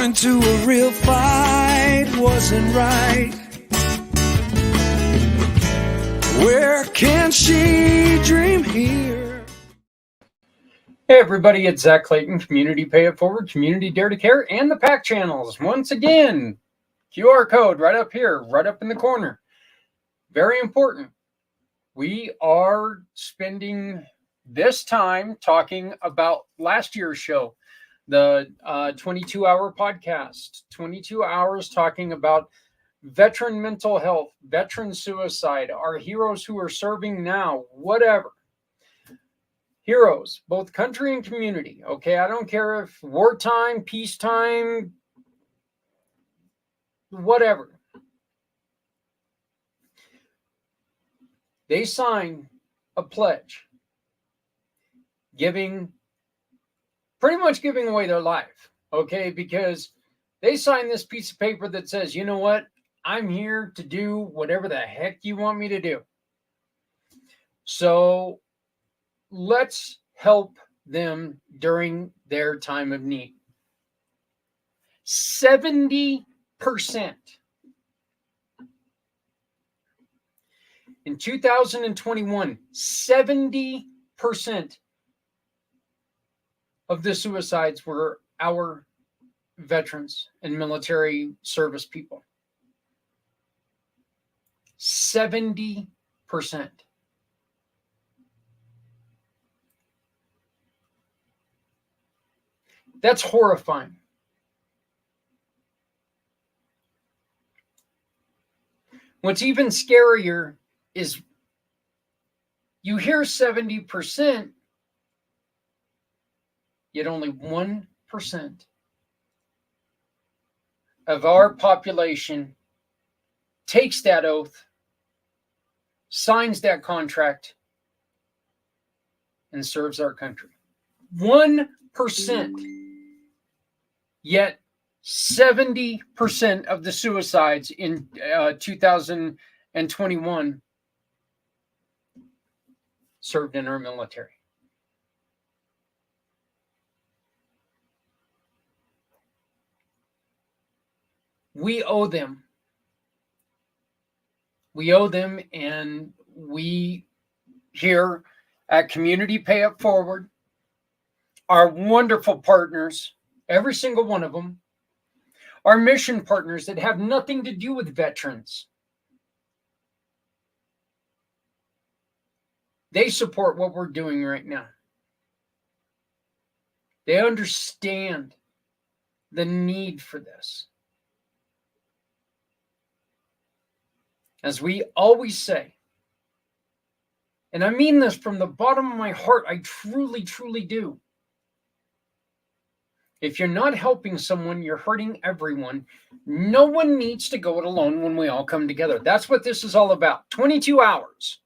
Born into a real fight wasn't right. Where can she dream here? Hey everybody, it's Zach Clayton, Community Pay It Forward, Community Dare to Care, and the PAC channels. Once again, QR code right up here, right up in the corner. Very important. We are spending this time talking about last year's show, the 22-hour podcast, 22 hours talking about veteran mental health, veteran suicide, our heroes who are serving now, whatever. Heroes, both country and community. Okay, I don't care if wartime, peacetime, whatever. They sign a pledge pretty much giving away their life, okay? Because they sign this piece of paper that says, you know what? I'm here to do whatever the heck you want me to do. So let's help them during their time of need. 70%. In 2021, 70% of the suicides were our veterans and military service people. 70%. That's horrifying. What's even scarier is you hear 70%, yet only 1% of our population takes that oath, signs that contract, and serves our country. 1%. Yet 70% of the suicides in 2021 served in our military. We owe them. We owe them, and we here at Community Pay It Forward, our wonderful partners, every single one of them, our mission partners that have nothing to do with veterans. They support what we're doing right now. They understand the need for this. As we always say, and I mean this from the bottom of my heart, I truly, truly do. If you're not helping someone, you're hurting everyone. No one needs to go it alone when we all come together. That's what this is all about. 22 hours.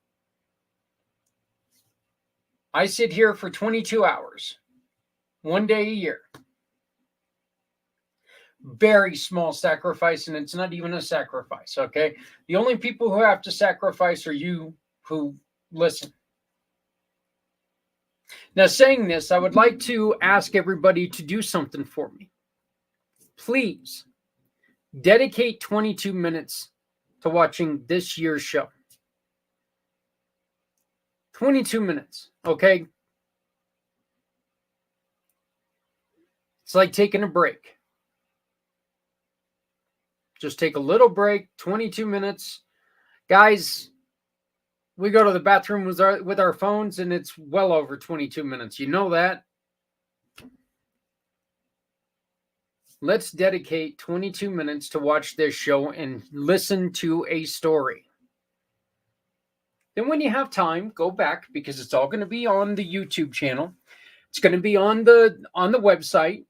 I sit here for 22 hours, one day a year. Very small sacrifice, and it's not even a sacrifice, okay? The only people who have to sacrifice are you who listen. Now, saying this, I would like to ask everybody to do something for me. Please dedicate 22 minutes to watching this year's show. 22 minutes, okay? It's like taking a break. Just take a little break, 22 minutes. Guys, we go to the bathroom with our phones, and it's well over 22 minutes. You know that? Let's dedicate 22 minutes to watch this show and listen to a story. Then when you have time, go back, because it's all going to be on the YouTube channel. It's going to be on the website.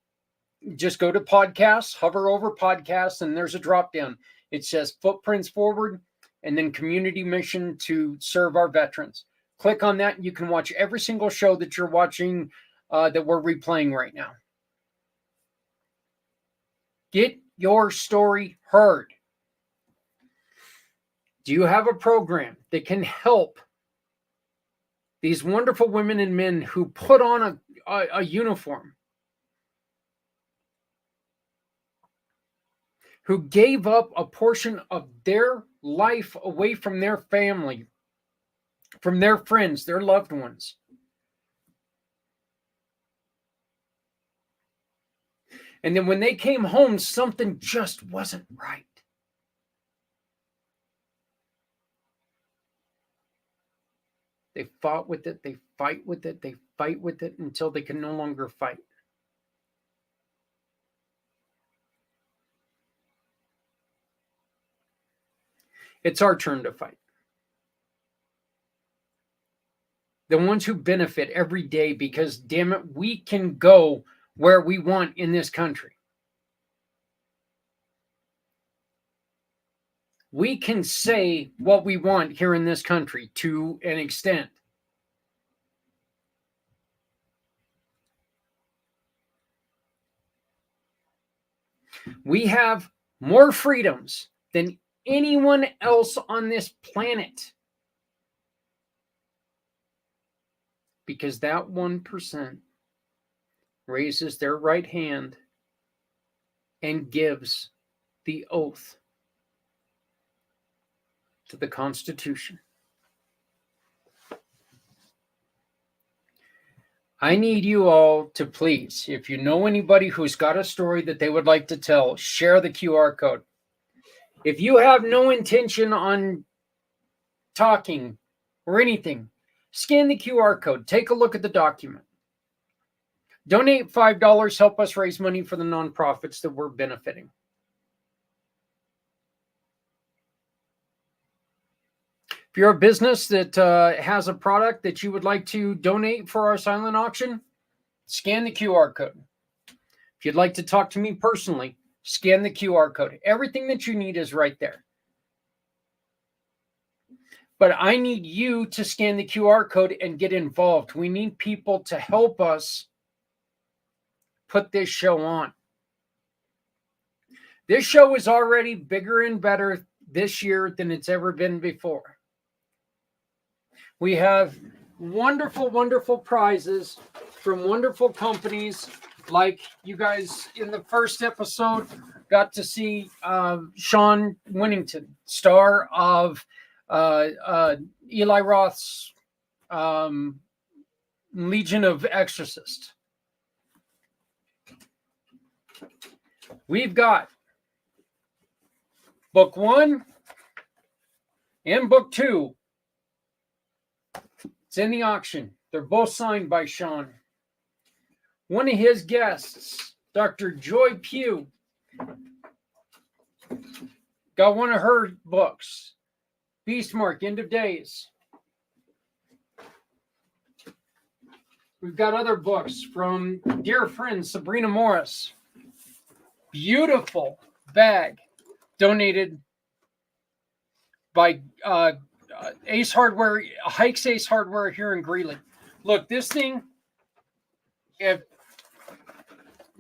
Just go to podcasts, hover over podcasts, and there's a drop down. It says Footprints Forward, and then Community Mission to Serve Our Veterans. Click on that, and you can watch every single show that you're watching that we're replaying right now. Get your story heard. Do you have a program that can help these wonderful women and men who put on a uniform who gave up a portion of their life away from their family, from their friends, their loved ones. And then when they came home, something just wasn't right. They fought with it, they fight with it, they fight with it until they can no longer fight. It's our turn to fight. The ones who benefit every day, because damn it, we can go where we want in this country. We can say what we want here in this country to an extent. We have more freedoms than anyone else on this planet. Because that 1% raises their right hand and gives the oath to the Constitution. I need you all to please, if you know anybody who's got a story that they would like to tell, share the QR code. If you have no intention on talking or anything, scan the QR code. Take a look at the document. Donate $5. Help us raise money for the nonprofits that we're benefiting. If you're a business that has a product that you would like to donate for our silent auction, scan the QR code. If you'd like to talk to me personally, scan the QR code. Everything that you need is right there. But I need you to scan the QR code and get involved. We need people to help us put this show on. This show is already bigger and better this year than it's ever been before. We have wonderful, wonderful prizes from wonderful companies, like you guys in the first episode got to see Sean Winnington, star of Eli Roth's Legion of Exorcists. We've got book 1 and book 2. It's in the auction. They're both signed by Sean. One of his guests, Dr. Joy Pugh, got one of her books, Beastmark, End of Days. We've got other books from dear friend Sabrina Morris. Beautiful bag donated by Ace Hardware, Hikes Ace Hardware here in Greeley. Look, this thing, if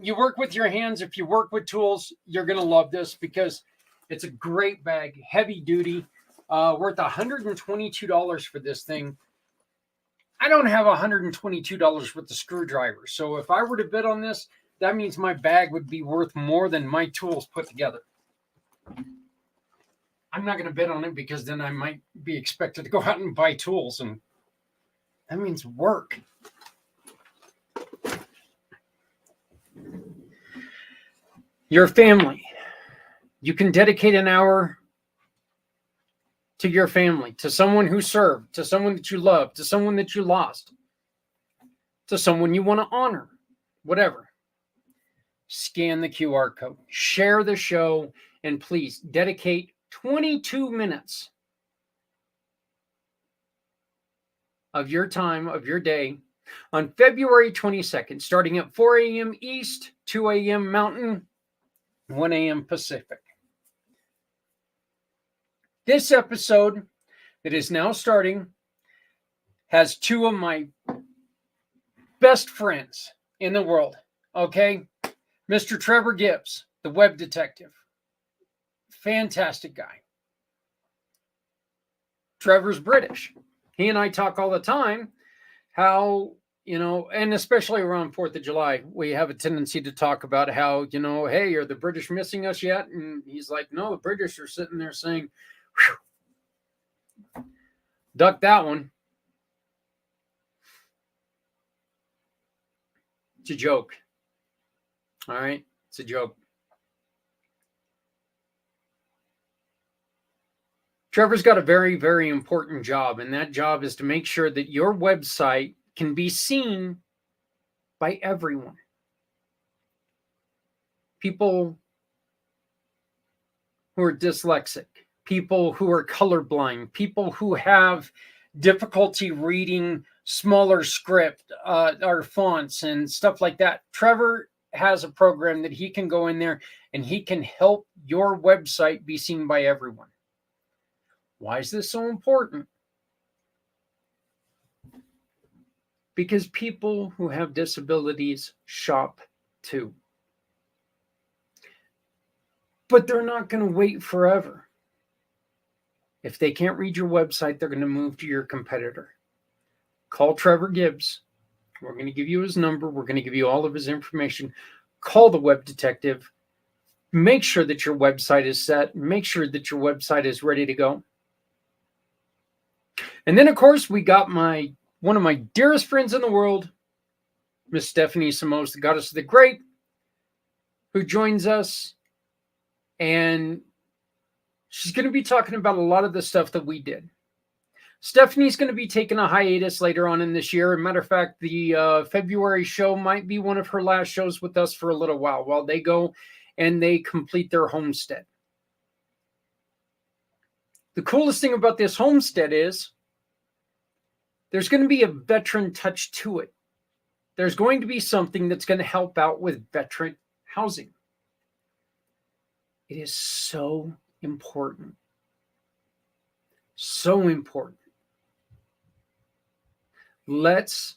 you work with your hands, if you work with tools, you're going to love this because it's a great bag, heavy duty, worth $122 for this thing. I don't have $122 worth of screwdrivers. So if I were to bid on this, that means my bag would be worth more than my tools put together. I'm not going to bid on it because then I might be expected to go out and buy tools, and that means work. Your family. You can dedicate an hour to your family, to someone who served, to someone that you love, to someone that you lost, to someone you want to honor, whatever. Scan the QR code, share the show, and please dedicate 22 minutes of your time, of your day, on February 22nd, starting at 4 a.m. East, 2 a.m. Mountain, 1 a.m. Pacific. This episode that is now starting has two of my best friends in the world, okay? Mr. Trevor Gibbs, the web detective. Fantastic guy. Trevor's British. He and I talk all the time how and especially around 4th of July, we have a tendency to talk about how, hey, are the British missing us yet? And he's like, no, the British are sitting there saying, duck that one. It's a joke. All right. It's a joke. Trevor's got a very, very important job, and that job is to make sure that your website can be seen by everyone. People who are dyslexic, people who are colorblind, people who have difficulty reading smaller script or fonts and stuff like that. Trevor has a program that he can go in there and he can help your website be seen by everyone. Why is this so important? Because people who have disabilities shop too. But they're not going to wait forever. If they can't read your website, they're going to move to your competitor. Call Trevor Gibbs. We're going to give you his number. We're going to give you all of his information. Call the Web Detective. Make sure that your website is set. Make sure that your website is ready to go. And then, of course, we got one of my dearest friends in the world, Miss Stephanie Samos, the Goddess of the Great, who joins us. And she's going to be talking about a lot of the stuff that we did. Stephanie's going to be taking a hiatus later on in this year. As a matter of fact, the February show might be one of her last shows with us for a little while they go and they complete their homestead. The coolest thing about this homestead is there's going to be a veteran touch to it. There's going to be something that's going to help out with veteran housing. It is so important. So important. Let's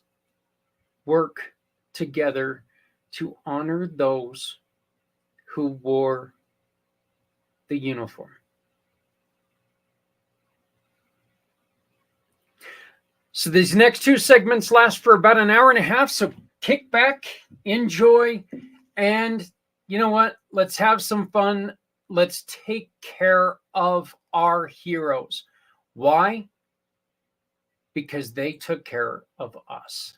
work together to honor those who wore the uniform. So these next two segments last for about an hour and a half. So kick back, enjoy, and you know what? Let's have some fun. Let's take care of our heroes. Why? Because they took care of us.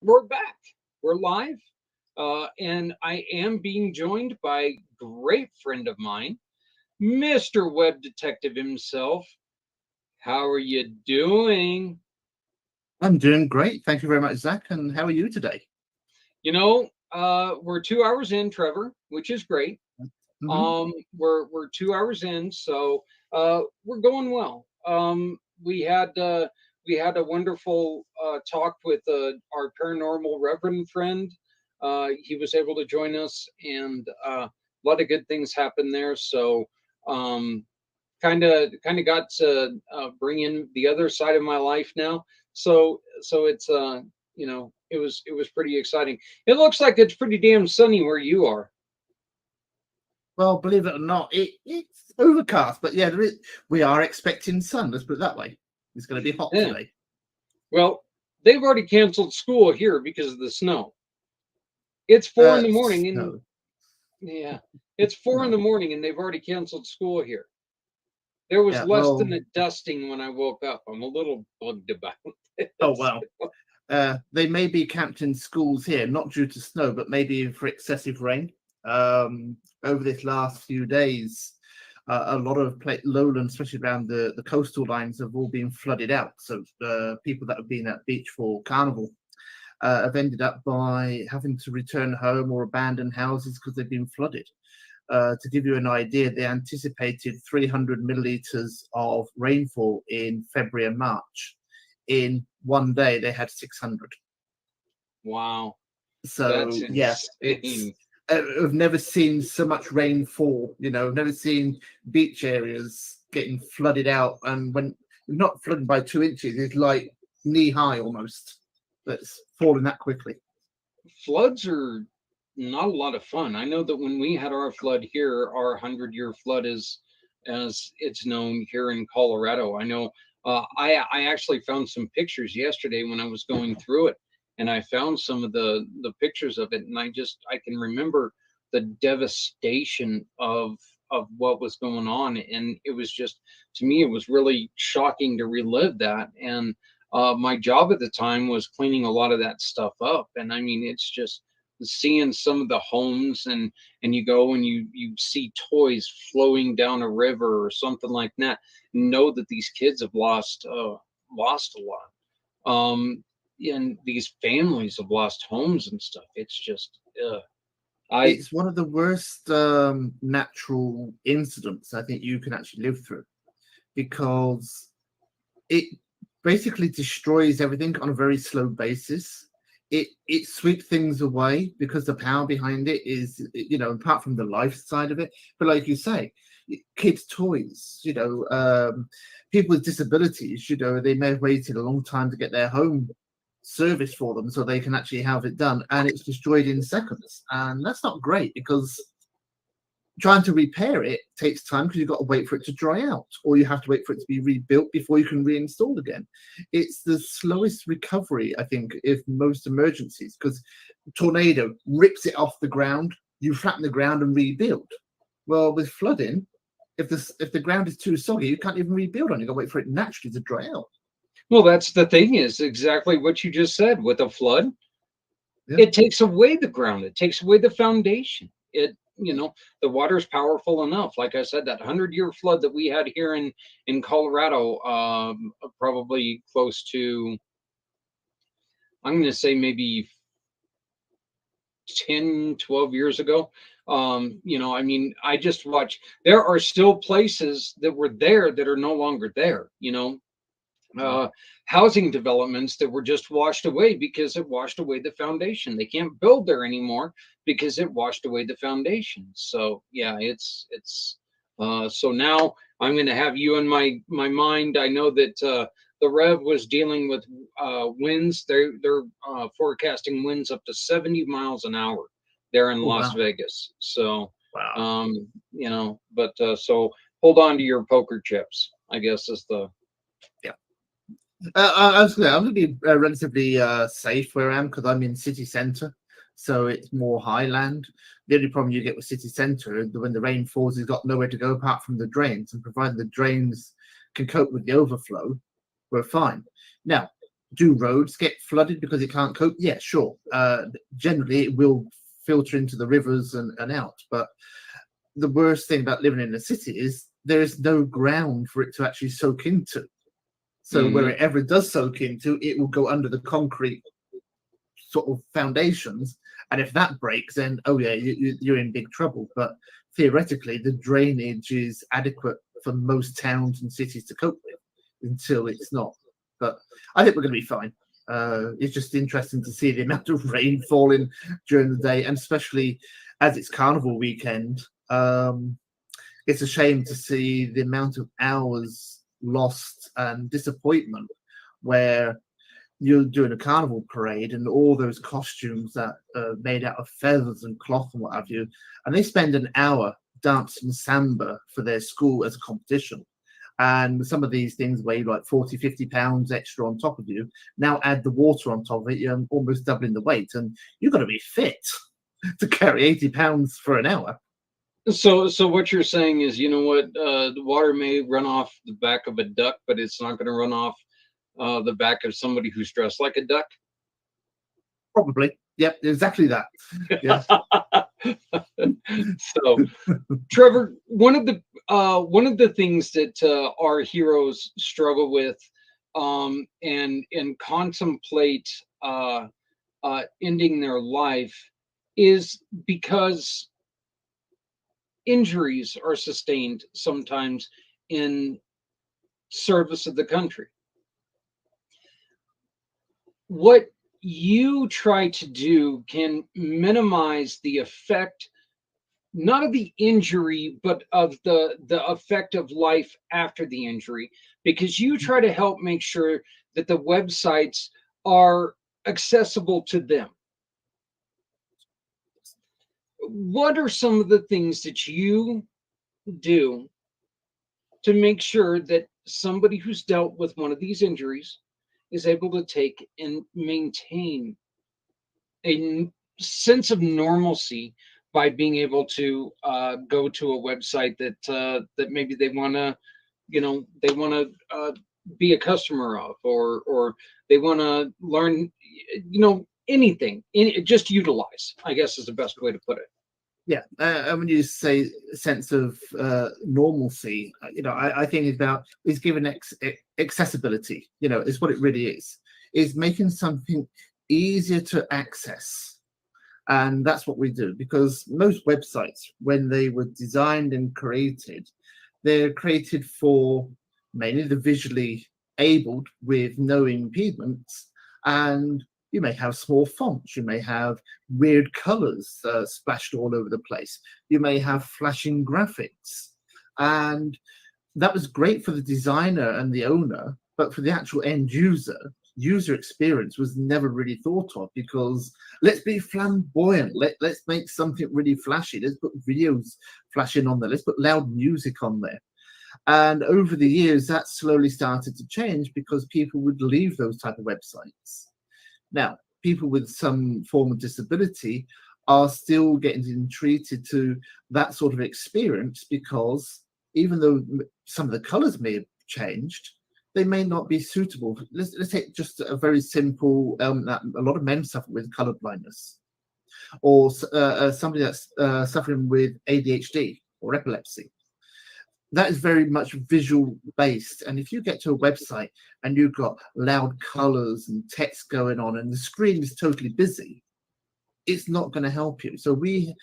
We're back. We're live. And I am being joined by a great friend of mine, Mr. Web Detective himself. How are you doing? I'm doing great. Thank you very much, Zach. And how are you today? We're 2 hours in, Trevor, which is great. Mhm. We're 2 hours in, so we're going well. We had a wonderful talk with our paranormal reverend friend. He was able to join us, and a lot of good things happened there. So kind of got to bring in the other side of my life now. So it's it was pretty exciting. It looks like it's pretty damn sunny where you are. Well, believe it or not, it's overcast, but yeah, we are expecting sun. Let's put it that way. It's going to be hot today. Well, they've already canceled school here because of the snow. It's 4 in the morning, and it's 4 in the morning, and they've already canceled school here. There was less than a dusting when I woke up. I'm a little bugged about it. Oh wow! They may be camped in schools here, not due to snow, but maybe for excessive rain. Over this last few days, a lot of lowland, especially around the coastal lines, have all been flooded out. So people that have been at beach for carnival have ended up by having to return home or abandon houses because they've been flooded. To give you an idea, they anticipated 300 milliliters of rainfall in February and March. In one day, they had 600. Wow. So That's yeah, insane. I've never seen so much rainfall. I've never seen beach areas getting flooded out, and when not flooded by 2 inches, it's like knee high almost. That's falling that quickly. Floods are not a lot of fun. I know that when we had our flood here, our 100-year flood, is as it's known here in Colorado. I know I actually found some pictures yesterday when I was going through it, and I found some of the pictures of it, and I can remember the devastation of what was going on, and it was just, to me, it was really shocking to relive that. And my job at the time was cleaning a lot of that stuff up, and I mean, it's just seeing some of the homes, and you go and you see toys flowing down a river or something like that. Know that these kids have lost a lot, and these families have lost homes and stuff. It's just It's one of the worst natural incidents I think you can actually live through, because it basically destroys everything on a very slow basis. It sweeps things away because the power behind it is, apart from the life side of it. But like you say, kids' toys, people with disabilities, they may have waited a long time to get their home service for them so they can actually have it done, and it's destroyed in seconds. And that's not great, because trying to repair it takes time, because you've got to wait for it to dry out, or you have to wait for it to be rebuilt before you can reinstall again. It's the slowest recovery, I think, if most emergencies, because tornado rips it off the ground, you flatten the ground and rebuild. Well, with flooding, if the ground is too soggy, you can't even rebuild on it. You've got to wait for it naturally to dry out. well, that's the thing, is exactly what you just said. With a flood, it takes away the ground, it takes away the foundation. The water is powerful enough. Like I said, that 100-year flood that we had here in Colorado, probably close to, I'm going to say maybe 10, 12 years ago. I mean, I just watched, there are still places that were there that are no longer there, housing developments that were just washed away because it washed away the foundation. They can't build there anymore because it washed away the foundation. So yeah, it's so now I'm going to have you in my mind. I know that the Rev was dealing with winds. They're forecasting winds up to 70 miles an hour there in Las Vegas. So but so hold on to your poker chips, I guess, is the I'm going to be relatively safe where I am, because I'm in city centre, so it's more highland. The only problem you get with city centre, when the rain falls, you've got nowhere to go apart from the drains, and provided the drains can cope with the overflow, we're fine. Now, do roads get flooded because it can't cope? Yeah, sure. Generally, it will filter into the rivers and out, but the worst thing about living in a city is there is no ground for it to actually soak into. So wherever it does soak into, it will go under the concrete sort of foundations. And if that breaks, then, you're in big trouble. But theoretically, the drainage is adequate for most towns and cities to cope with, until it's not. But I think we're going to be fine. It's just interesting to see the amount of rain falling during the day, and especially as it's carnival weekend. It's a shame to see the amount of hours lost and disappointment, where you're doing a carnival parade and all those costumes that are made out of feathers and cloth and what have you, and they spend an hour dancing samba for their school as a competition, and some of these things weigh like 40-50 pounds extra on top of you. Now add the water on top of it, you're almost doubling the weight, and you've got to be fit to carry 80 pounds for an hour. So what you're saying is, the water may run off the back of a duck, but it's not going to run off the back of somebody who's dressed like a duck. Probably. Yep, exactly that. Yeah. So, Trevor, one of the things that our heroes struggle with, and contemplate ending their life, is because injuries are sustained sometimes in service of the country. What you try to do can minimize the effect, not of the injury, but of the effect of life after the injury, because you try to help make sure that the websites are accessible to them. What are some of the things that you do to make sure that somebody who's dealt with one of these injuries is able to take and maintain a sense of normalcy by being able to go to a website that maybe they want to, be a customer of, or they want to learn, anything, just utilize, I guess, is the best way to put it. Yeah, and when you say sense of normalcy, I think about is given accessibility. Is what it really is making something easier to access, and that's what we do. Because most websites, when they were designed and created, they're created for mainly the visually abled with no impediments, and you may have small fonts, you may have weird colors splashed all over the place, you may have flashing graphics. And that was great for the designer and the owner, but for the actual end user experience was never really thought of, because let's be flamboyant, let's make something really flashy, let's put videos flashing on there, let's put loud music on there. And over the years, that slowly started to change because people would leave those type of websites. Now, people with some form of disability are still getting treated to that sort of experience, because even though some of the colors may have changed, they may not be suitable. Let's take just a very simple that a lot of men suffer with color blindness, or somebody that's suffering with ADHD or epilepsy. That is very much visual based. And if you get to a website and you've got loud colors and text going on and the screen is totally busy, it's not going to help you. So we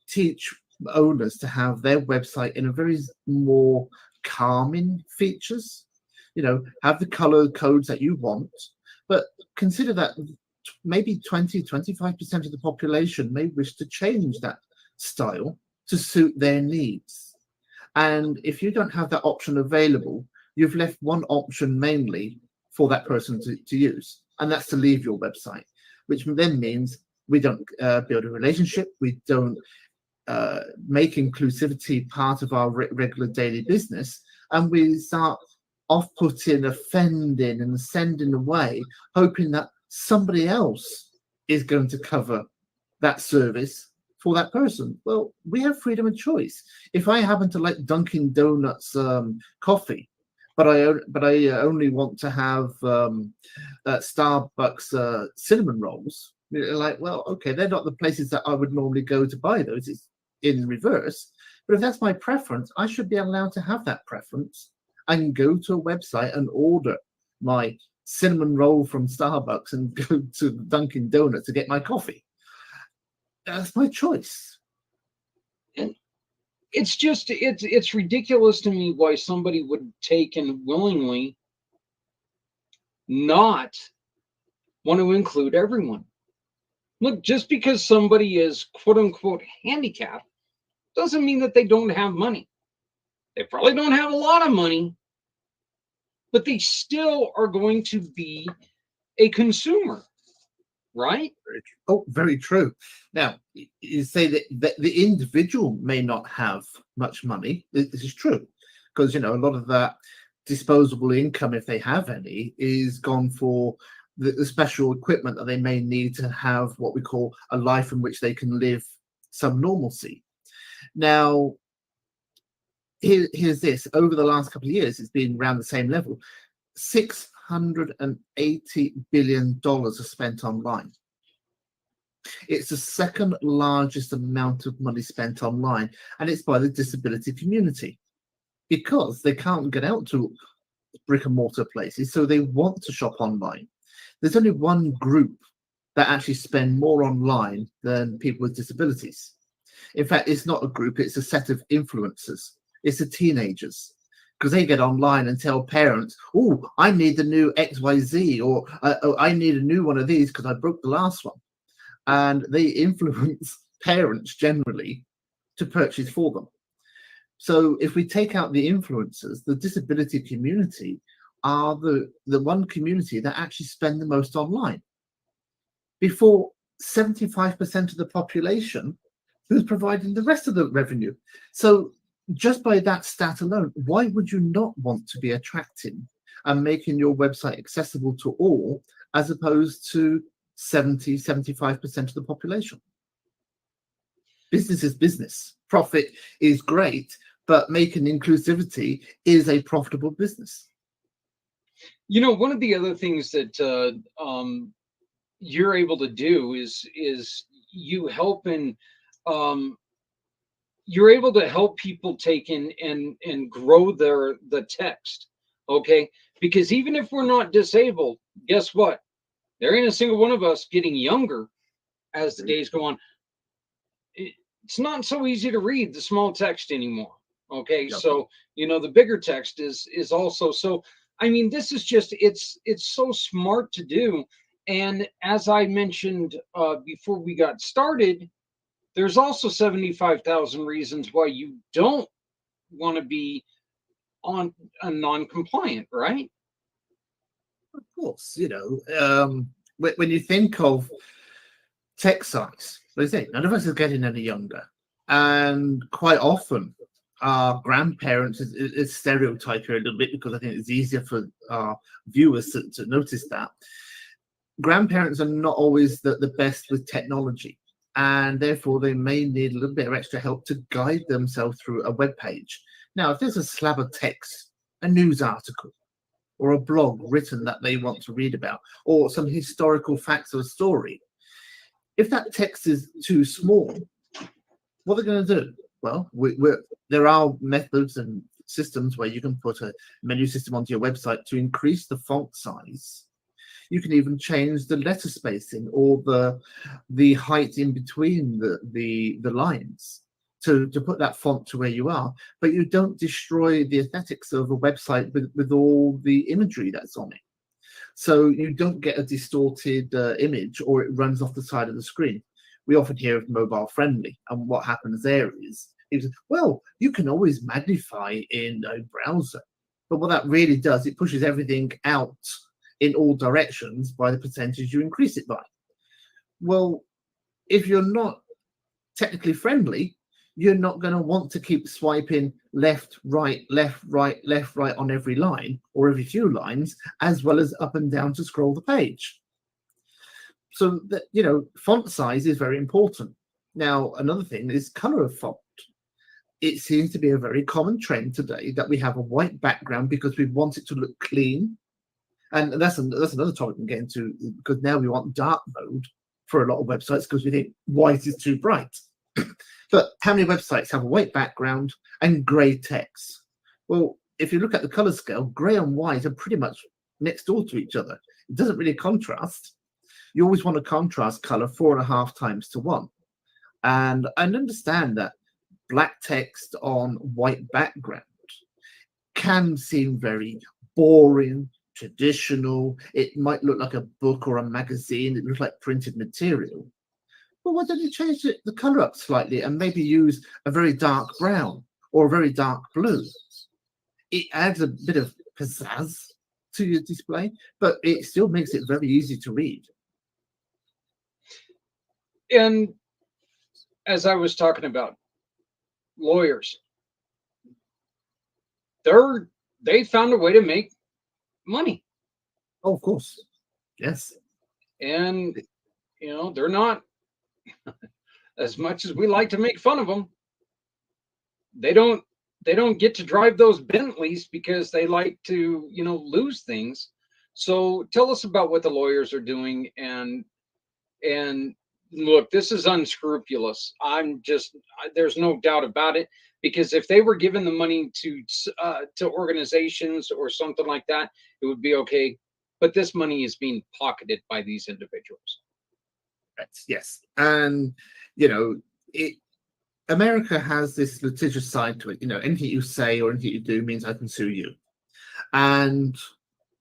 teach owners to have their website in a very more calming features, have the color codes that you want, but consider that maybe 20-25% of the population may wish to change that style to suit their needs. And if you don't have that option available, you've left one option mainly for that person to use, and that's to leave your website, which then means we don't build a relationship, we don't make inclusivity part of our regular daily business, and we start off-putting, offending, and sending away, hoping that somebody else is going to cover that service for that person. Well, we have freedom of choice. If I happen to like Dunkin' Donuts coffee, but I only want to have Starbucks cinnamon rolls, well, okay, they're not the places that I would normally go to buy those. It's in reverse. But if that's my preference, I should be allowed to have that preference and go to a website and order my cinnamon roll from Starbucks and go to Dunkin' Donuts to get my coffee. That's my choice. And it's ridiculous to me why somebody would take and willingly not want to include everyone. Look, just because somebody is quote unquote handicapped doesn't mean that they don't have money. They probably don't have a lot of money, but they still are going to be a consumer, right? Oh, very true. Now, you say that the individual may not have much money. This is true, because a lot of that disposable income, if they have any, is gone for the special equipment that they may need to have what we call a life in which they can live some normalcy. Now, here's this. Over the last couple of years, it's been around the same level. $680 billion are spent online. It's the second largest amount of money spent online, and it's by the disability community because they can't get out to brick and mortar places, so they want to shop online. There's only one group that actually spend more online than people with disabilities. In fact, it's not a group, it's a set of influencers. It's the teenagers, because they get online and tell parents, oh, I need the new XYZ, or oh, I need a new one of these because I broke the last one. And they influence parents generally to purchase for them. So if we take out the influencers, the disability community are the one community that actually spend the most online. Before 75% of the population who's providing the rest of the revenue. So just by that stat alone, why would you not want to be attracting and making your website accessible to all, as opposed to 75% of the population? Business is business. Profit is great, but making inclusivity is a profitable business. You know, one of the other things that you're able to do is you help in you're able to help people take in and grow the text. Okay, because even if we're not disabled, guess what? There ain't a single one of us getting younger as the days go on. It's not so easy to read the small text anymore. Okay, Yep. so you know the bigger text is also so. I mean, this is just it's so smart to do. And as I mentioned before we got started, there's also 75,000 reasons why you don't want to be on a non-compliant, right? Of course, you know, when you think of text size, they say none of us are getting any younger, and quite often our grandparents is stereotyped here a little bit because I think it's easier for our viewers to notice that grandparents are not always the best with technology, and therefore they may need a little bit of extra help to guide themselves through a web page. Now, if there's a slab of text, a news article, or a blog written that they want to read about, or some historical facts of a story, if that text is too small, what are they going to do? Well, there are methods and systems where you can put a menu system onto your website to increase the font size. You can even change the letter spacing or the height in between the lines to put that font to where you are, but you don't destroy the aesthetics of a website with all the imagery that's on it. So you don't get a distorted image, or it runs off the side of the screen. We often hear of mobile friendly, and what happens there is, well, you can always magnify in a browser, but what that really does, it pushes everything out in all directions by the percentage you increase it by. Well, if you're not technically friendly, you're not going to want to keep swiping left, right, left, right, left, right on every line or every few lines, as well as up and down to scroll the page. So that, you know, font size is very important. Now, another thing is color of font. It seems to be a very common trend today that we have a white background because we want it to look clean. And that's another topic we can get into, because now we want dark mode for a lot of websites because we think white is too bright. But how many websites have a white background and grey text? Well, if you look at the color scale, grey and white are pretty much next door to each other. It doesn't really contrast. You always want to contrast color 4.5 times to 1. And I understand that black text on white background can seem very boring, traditional. It might look like a book or a magazine. It looks like printed material. Well, why don't you change the color up slightly and maybe use a very dark brown or a very dark blue? It adds a bit of pizzazz to your display, but it still makes it very easy to read. And as I was talking about, lawyers, they found a way to make money. Oh, of course. Yes. And you know, they're not, as much as we like to make fun of them, they don't get to drive those Bentleys because they like to, you know, lose things. So tell us about what the lawyers are doing and look, this is unscrupulous. There's no doubt about it. Because if they were given the money to organizations or something like that, it would be okay. But this money is being pocketed by these individuals. Yes, and you know, America has this litigious side to it. You know, anything you say or anything you do means I can sue you. And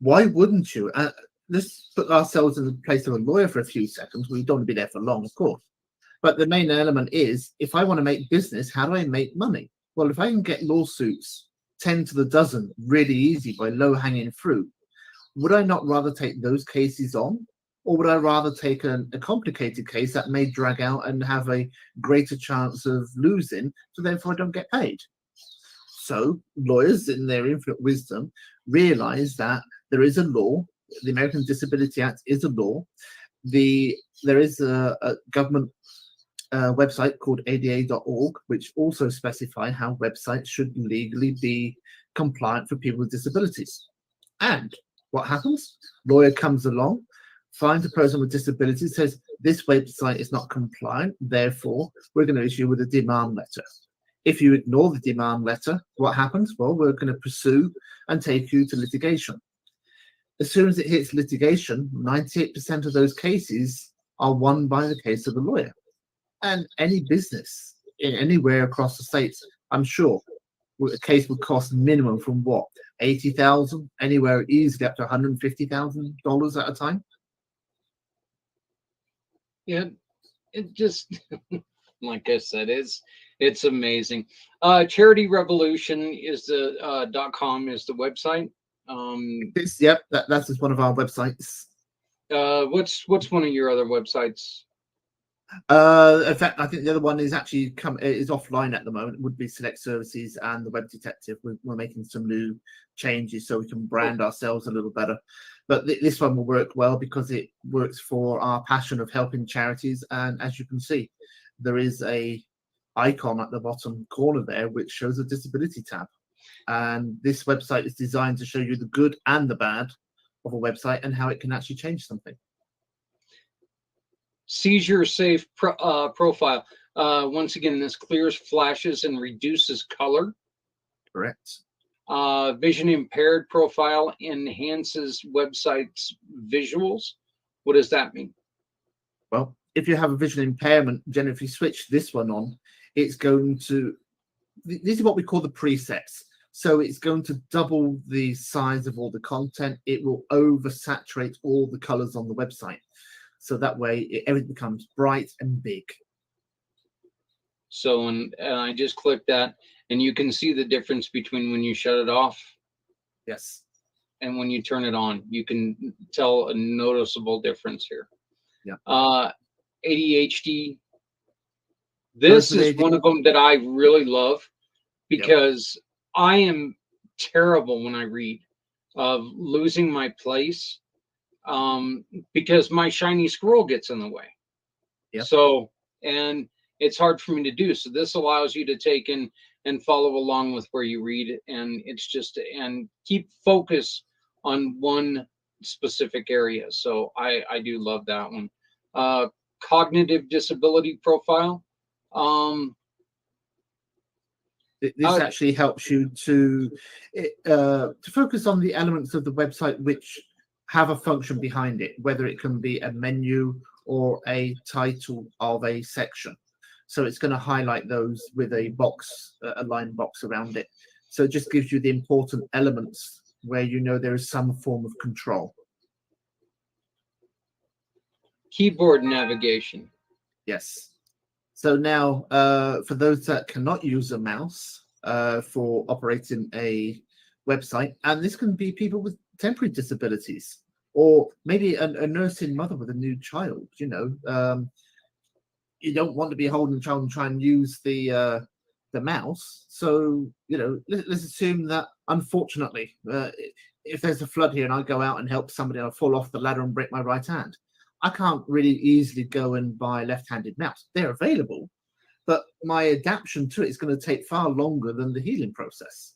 why wouldn't you? Let's put ourselves in the place of a lawyer for a few seconds. We don't want to be there for long, of course. But the main element is, if I want to make business, how do I make money? Well, if I can get lawsuits 10 to the dozen really easy by low-hanging fruit, would I not rather take those cases on? Or would I rather take a complicated case that may drag out and have a greater chance of losing, so therefore I don't get paid? So lawyers, in their infinite wisdom, realize that there is a law. The American Disability Act is a law. There is a government website called ADA.org, which also specify how websites should legally be compliant for people with disabilities. And what happens? Lawyer comes along, finds a person with disabilities, says this website is not compliant, therefore we're going to issue with a demand letter. If you ignore the demand letter, what happens? Well, we're going to pursue and take you to litigation. As soon as it hits litigation, 98% of those cases are won by the case of the lawyer. And any business anywhere across the states, I'm sure, a case would cost minimum from what, $80,000, anywhere easily up to $150,000 at a time. Yeah, it just, like I said, it's amazing. Charity Revolution is the .com is the website. Yep, that's just one of our websites. What's one of your other websites? In fact, I think the other one is actually is offline at the moment. It would be Select Services and the Web Detective. We're making some new changes so we can brand ourselves a little better. But this one will work well because it works for our passion of helping charities. And as you can see, there is a icon at the bottom corner there which shows a disability tab. And this website is designed to show you the good and the bad of a website and how it can actually change something. Seizure safe profile. Once again, this clears flashes and reduces color. Correct. Vision impaired profile enhances websites visuals. What does that mean? Well, if you have a vision impairment, generally if you switch this one on, it's going to, these are what we call the presets. So it's going to double the size of all the content. It will oversaturate all the colors on the website. So that way everything becomes bright and big. So when I just click that, and you can see the difference between when you shut it off. Yes. And when you turn it on, you can tell a noticeable difference here. Yeah. ADHD. This is one of them that I really love because I am terrible when I read, of losing my place. Because my shiny scroll gets in the way. Yeah. So, and it's hard for me to do. So this allows you to take in and follow along with where you read. And it's just, and keep focus on one specific area. So I do love that one. Cognitive disability profile. This actually helps you to focus on the elements of the website which have a function behind it, whether it can be a menu or a title of a section. So it's going to highlight those with a box, a line box around it. So it just gives you the important elements where you know there is some form of control. Keyboard navigation. Yes. So now, for those that cannot use a mouse for operating a website, and this can be people with temporary disabilities, or maybe a nursing mother with a new child. You know, you don't want to be holding the child and try and use the mouse. So you know, let's assume that unfortunately, if there's a flood here and I go out and help somebody, and I fall off the ladder and break my right hand, I can't really easily go and buy a left-handed mouse. They're available, but my adaptation to it is going to take far longer than the healing process.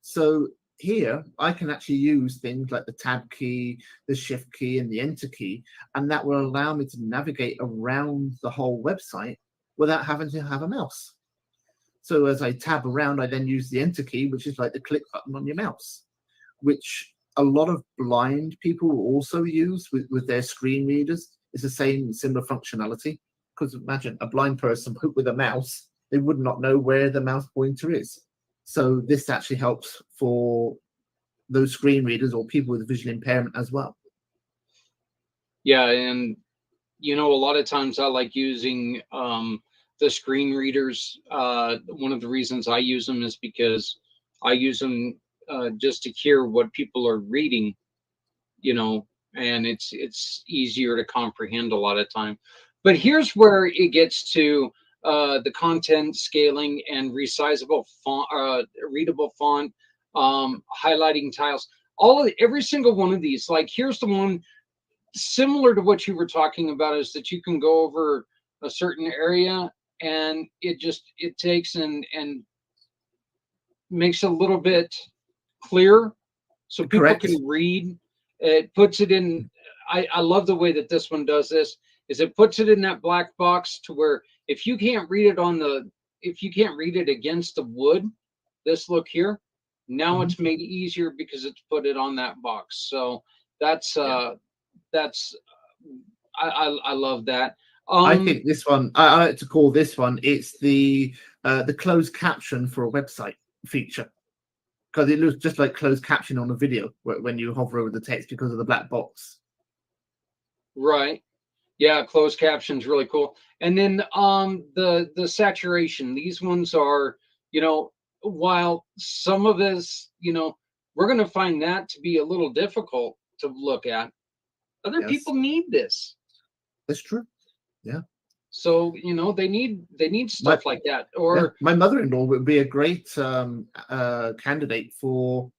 So here I can actually use things like the tab key, the shift key, and the enter key, and that will allow me to navigate around the whole website without having to have a mouse. So as I tab around, I then use the enter key, which is like the click button on your mouse, which a lot of blind people also use with their screen readers. It's the same similar functionality. Because imagine a blind person with a mouse, they would not know where the mouse pointer is. So this actually helps for those screen readers or people with visual impairment as well. Yeah, and a lot of times I like using the screen readers. One of the reasons I use them is because I use them just to hear what people are reading, and it's easier to comprehend a lot of time. But here's where it gets to the content scaling and resizable font, readable font, highlighting tiles. Every single one of these. Like here's the one similar to what you were talking about, is that you can go over a certain area and it takes and makes it a little bit clearer so people Correct. can read. It puts it in. I love the way that this one does this. Is it puts it in that black box to where if you can't read it against the wood, this look here, now it's made easier because it's put it on that box. So that's I love that. I think this one, I like to call this one, it's the closed caption for a website feature, because it looks just like closed caption on a video when you hover over the text because of the black box. Right. Yeah, closed caption's really cool. And then the saturation. These ones are, while some of this, we're going to find that to be a little difficult to look at. Other people need this. That's true. Yeah. So they need stuff like that. Or my mother-in-law would be a great candidate for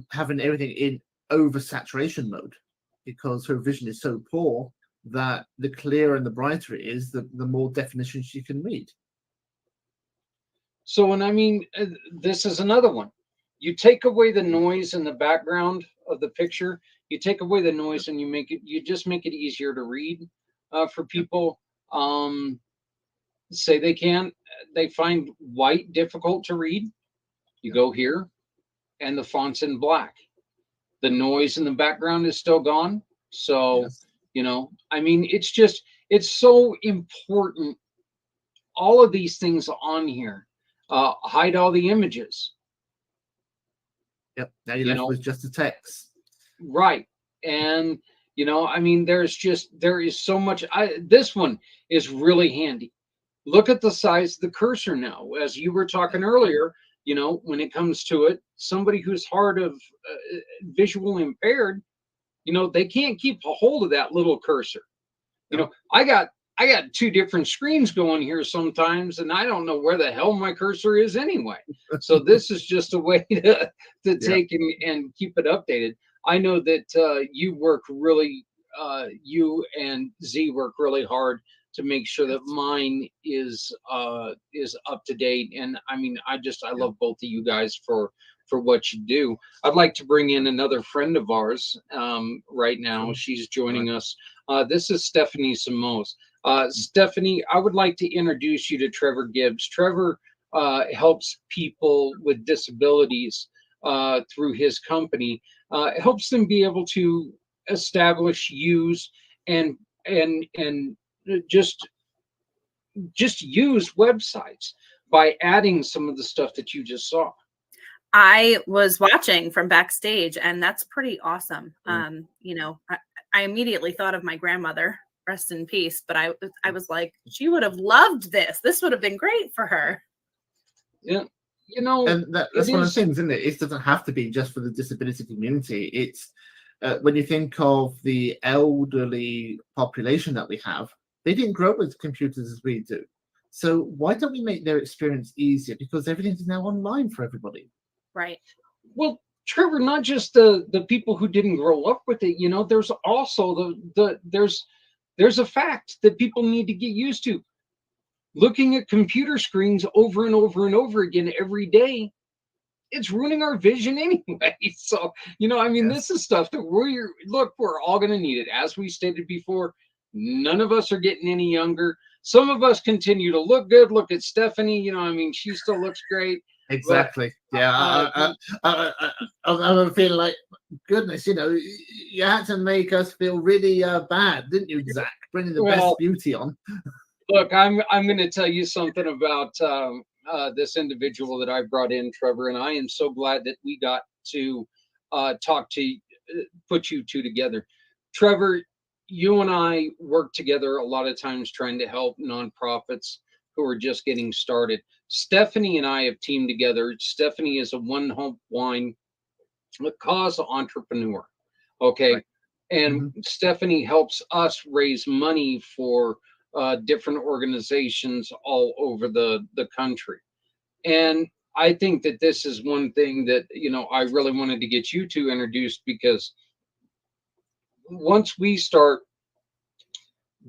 having everything in oversaturation mode, because her vision is so poor that the clearer and the brighter it is, the more definition she can read. So, and this is another one. You take away the noise in the background of the picture. You take away the noise, and you just make it easier to read for people. Say they find white difficult to read. You go here, and the font's in black. The noise in the background is still gone. So. Yes. It's so important. All of these things on here, hide all the images. Yep. Now you're left with just the text. Right. And, there is so much. This one is really handy. Look at the size of the cursor now. As you were talking earlier, when it comes to it, somebody who's hard of visual impaired, they can't keep a hold of that little cursor. I got two different screens going here sometimes, and I don't know where the hell my cursor is anyway. So this is just a way to take and keep it updated. I know that you and Z work really hard to make sure that mine is up to date. And I love both of you guys for what you do. I'd like to bring in another friend of ours right now. She's joining us. This is Stephanie Samos. Stephanie, I would like to introduce you to Trevor Gibbs. Trevor helps people with disabilities through his company, helps them be able to establish, use, and just use websites by adding some of the stuff that you just saw. I was watching from backstage, and that's pretty awesome. I immediately thought of my grandmother, rest in peace, but I was like, she would have loved this. This would have been great for her. Yeah. And that's one of the things, isn't it? It doesn't have to be just for the disability community. It's when you think of the elderly population that we have, they didn't grow up with computers as we do. So why don't we make their experience easier? Because everything's now online for everybody. Right. Well, Trevor, not just the people who didn't grow up with it, there's also there's a fact that people need to get used to. Looking at computer screens over and over and over again every day it's ruining our vision anyway. So, I mean, Yes. this is stuff that we're all going to need it. As we stated before, none of us are getting any younger. Some of us continue to look good. Look at Stephanie, I mean, she still looks great. Exactly. Yeah. I'm feeling like, goodness, you had to make us feel really bad, didn't you, Zach? Bringing the Well, best beauty on. Look, I'm going to tell you something about this individual that I brought in, Trevor, and I am so glad that we got to put you two together. Trevor, you and I work together a lot of times trying to help nonprofits who are just getting started. Stephanie and I have teamed together. Stephanie is a One Hope Wine cause entrepreneur. Okay. Right. And Stephanie helps us raise money for different organizations all over the country. And I think that this is one thing that, I really wanted to get you two introduced, because once we start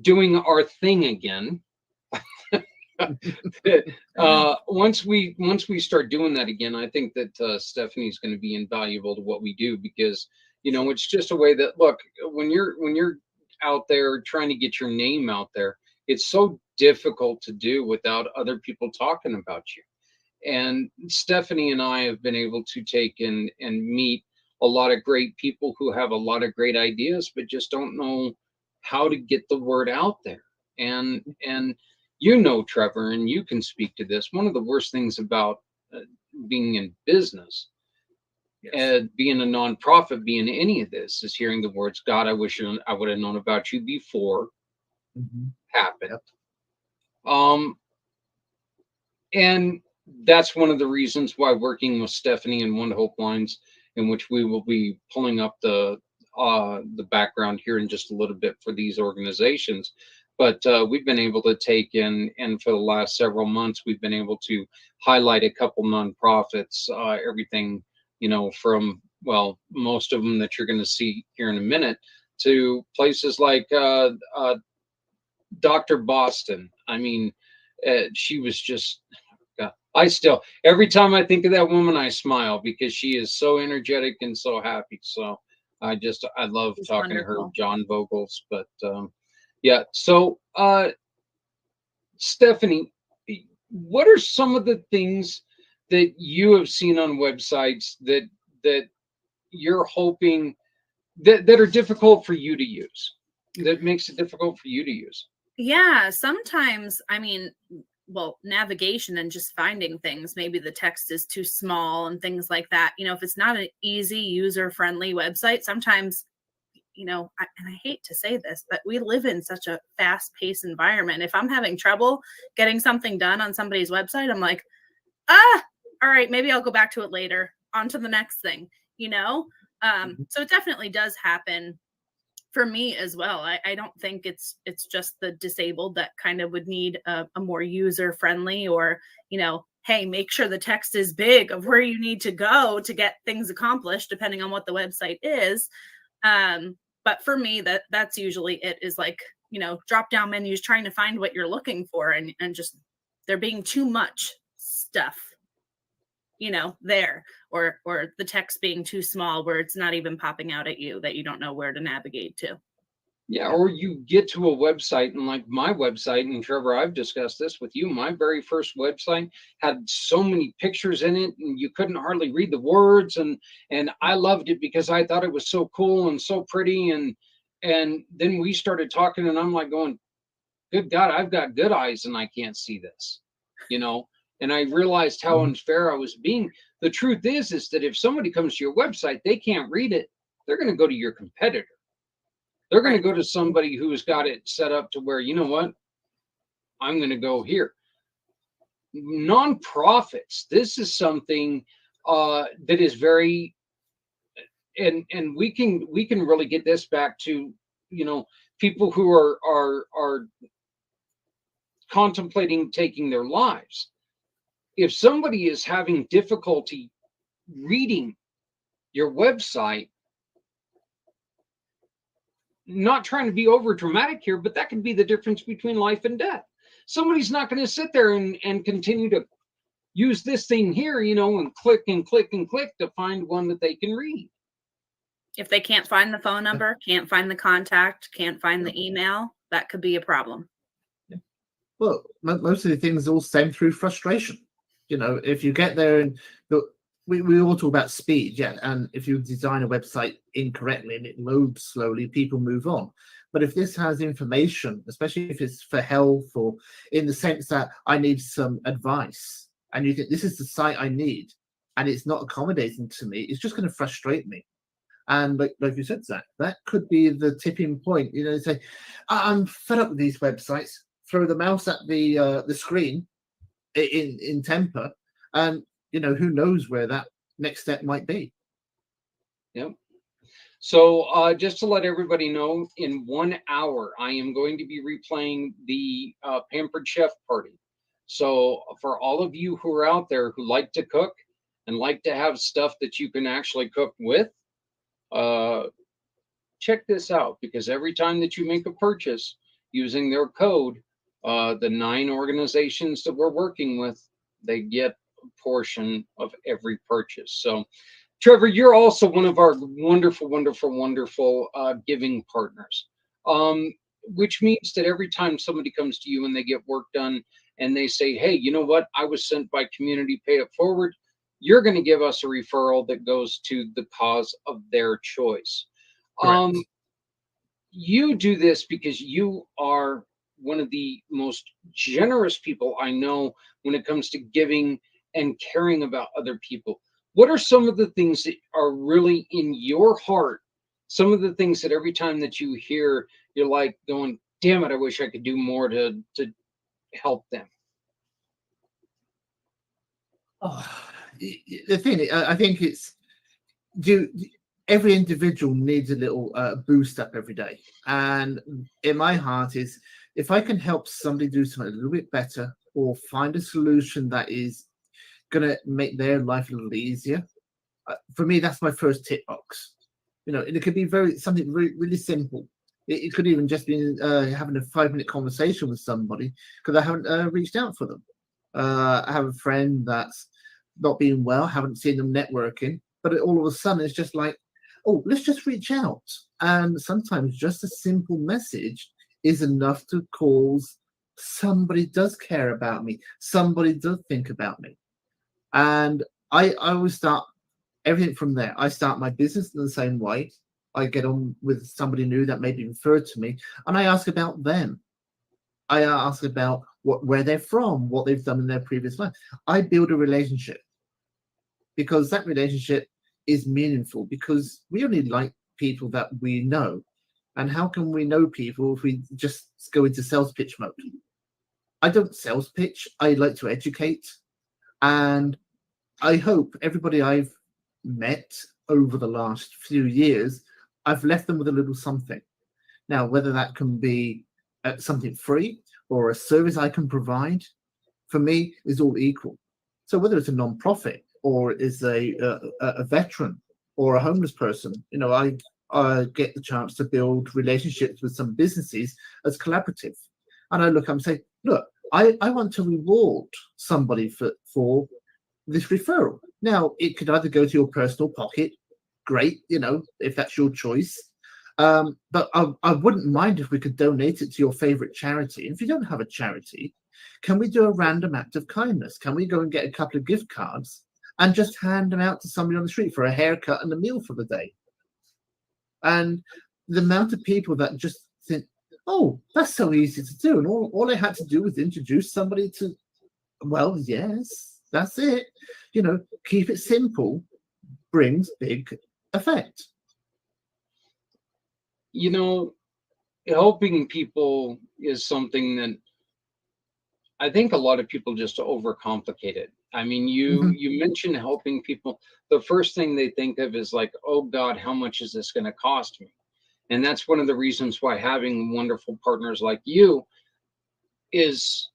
doing our thing again, once we start doing that again, I think that Stephanie's going to be invaluable to what we do, because it's just a way that, look, when you're out there trying to get your name out there, it's so difficult to do without other people talking about you. And Stephanie and I have been able to take and meet a lot of great people who have a lot of great ideas, but just don't know how to get the word out there. And Trevor, and you can speak to this, one of the worst things about being in business, Yes. Being a nonprofit, being any of this, is hearing the words, God, I wish I would have known about you before happened. Yep. And that's one of the reasons why working with Stephanie and One Hope Wines, in which we will be pulling up the background here in just a little bit for these organizations. But we've been able to take in, and for the last several months, we've been able to highlight a couple nonprofits, everything, from, well, most of them that you're going to see here in a minute, to places like Dr. Boston. I mean, she was just, every time I think of that woman, I smile, because she is so energetic and so happy. So I love It's talking to her, wonderful. John Vogels. But yeah, so Stephanie, what are some of the things that you have seen on websites that you're hoping that are difficult for you to use, that makes it difficult for you to use? Yeah, sometimes, I mean, well, navigation and just finding things, maybe the text is too small and things like that. If it's not an easy, user-friendly website, sometimes, and I hate to say this, but we live in such a fast-paced environment. If I'm having trouble getting something done on somebody's website, I'm like, all right, maybe I'll go back to it later, on to the next thing, So it definitely does happen for me as well. I don't think it's just the disabled that kind of would need a more user friendly, or, hey, make sure the text is big of where you need to go to get things accomplished, depending on what the website is. But for me, that's usually it, is like, drop down menus, trying to find what you're looking for, and just there being too much stuff, there, or the text being too small where it's not even popping out at you, that you don't know where to navigate to. Yeah, or you get to a website, and like my website, and Trevor, I've discussed this with you, my very first website had so many pictures in it, and you couldn't hardly read the words, and I loved it because I thought it was so cool and so pretty, and then we started talking, and I'm like going, good God, I've got good eyes and I can't see this, and I realized how unfair I was being. The truth is that if somebody comes to your website, they can't read it, they're going to go to your competitor. They're going to go to somebody who's got it set up to where, you know what, I'm going to go here. Nonprofits, this is something that is very, and we can really get this back to, people who are contemplating taking their lives. If somebody is having difficulty reading your website, not trying to be over dramatic here, but that could be the difference between life and death. Somebody's not going to sit there and continue to use this thing here, and click and click and click to find one that they can read. If they can't find the phone number, can't find the contact, can't find the email, that could be a problem. Well, most of the things all stem through frustration. If you get there and we all talk about speed, yeah, and if you design a website incorrectly and it loads slowly, people move on. But if this has information, especially if it's for health or in the sense that I need some advice, and you think this is the site I need, and it's not accommodating to me, it's just going to frustrate me. And like you said, Zach, that could be the tipping point. Say, I'm fed up with these websites. Throw the mouse at the screen in temper, and who knows where that next step might be. Yep. So just to let everybody know, in 1 hour, I am going to be replaying the Pampered Chef Party. So for all of you who are out there who like to cook and like to have stuff that you can actually cook with, check this out, because every time that you make a purchase using their code, the 9 organizations that we're working with, they get a portion of every purchase. So Trevor, you're also one of our wonderful, wonderful, wonderful giving partners, which means that every time somebody comes to you and they get work done and they say, hey, you know what, I was sent by Community Pay It Forward, you're going to give us a referral that goes to the cause of their choice. You do this because you are one of the most generous people I know when it comes to giving and caring about other people. What are some of the things that are really in your heart? Some of the things that every time that you hear, you're like going, damn it, I wish I could do more to help them. Oh, the thing, I think it's every individual needs a little boost up every day. And in my heart is, if I can help somebody do something a little bit better or find a solution that is going to make their life a little easier, for me, that's my first tip box. And it could be something really, really simple. It could even just be having a 5-minute conversation with somebody because I haven't reached out for them. I have a friend that's not being well, haven't seen them networking, but all of a sudden it's just like, oh, let's just reach out. And sometimes just a simple message is enough to cause somebody does care about me. Somebody does think about me. And I always start everything from there. I start my business in the same way. I get on with somebody new that may be referred to me, and I ask about them. I ask about where they're from, what they've done in their previous life. I build a relationship because that relationship is meaningful, because we only like people that we know. And how can we know people if we just go into sales pitch mode? I don't sales pitch. I like to educate. And I hope everybody I've met over the last few years, I've left them with a little something. Now, whether that can be something free or a service I can provide, for me, is all equal. So whether it's a non-profit or is a veteran or a homeless person, I get the chance to build relationships with some businesses as collaborative. And I look and say, look, I want to reward somebody for this referral. Now, it could either go to your personal pocket, great, if that's your choice. But I wouldn't mind if we could donate it to your favorite charity. If you don't have a charity, can we do a random act of kindness? Can we go and get a couple of gift cards and just hand them out to somebody on the street for a haircut and a meal for the day? And the amount of people that just think, oh, that's so easy to do. And all I had to do was introduce somebody to, well, yes, that's it. Keep it simple brings big effect. Helping people is something that I think a lot of people just overcomplicate it. I mean, you mentioned helping people. The first thing they think of is like, oh God, how much is this going to cost me? And that's one of the reasons why having wonderful partners like you is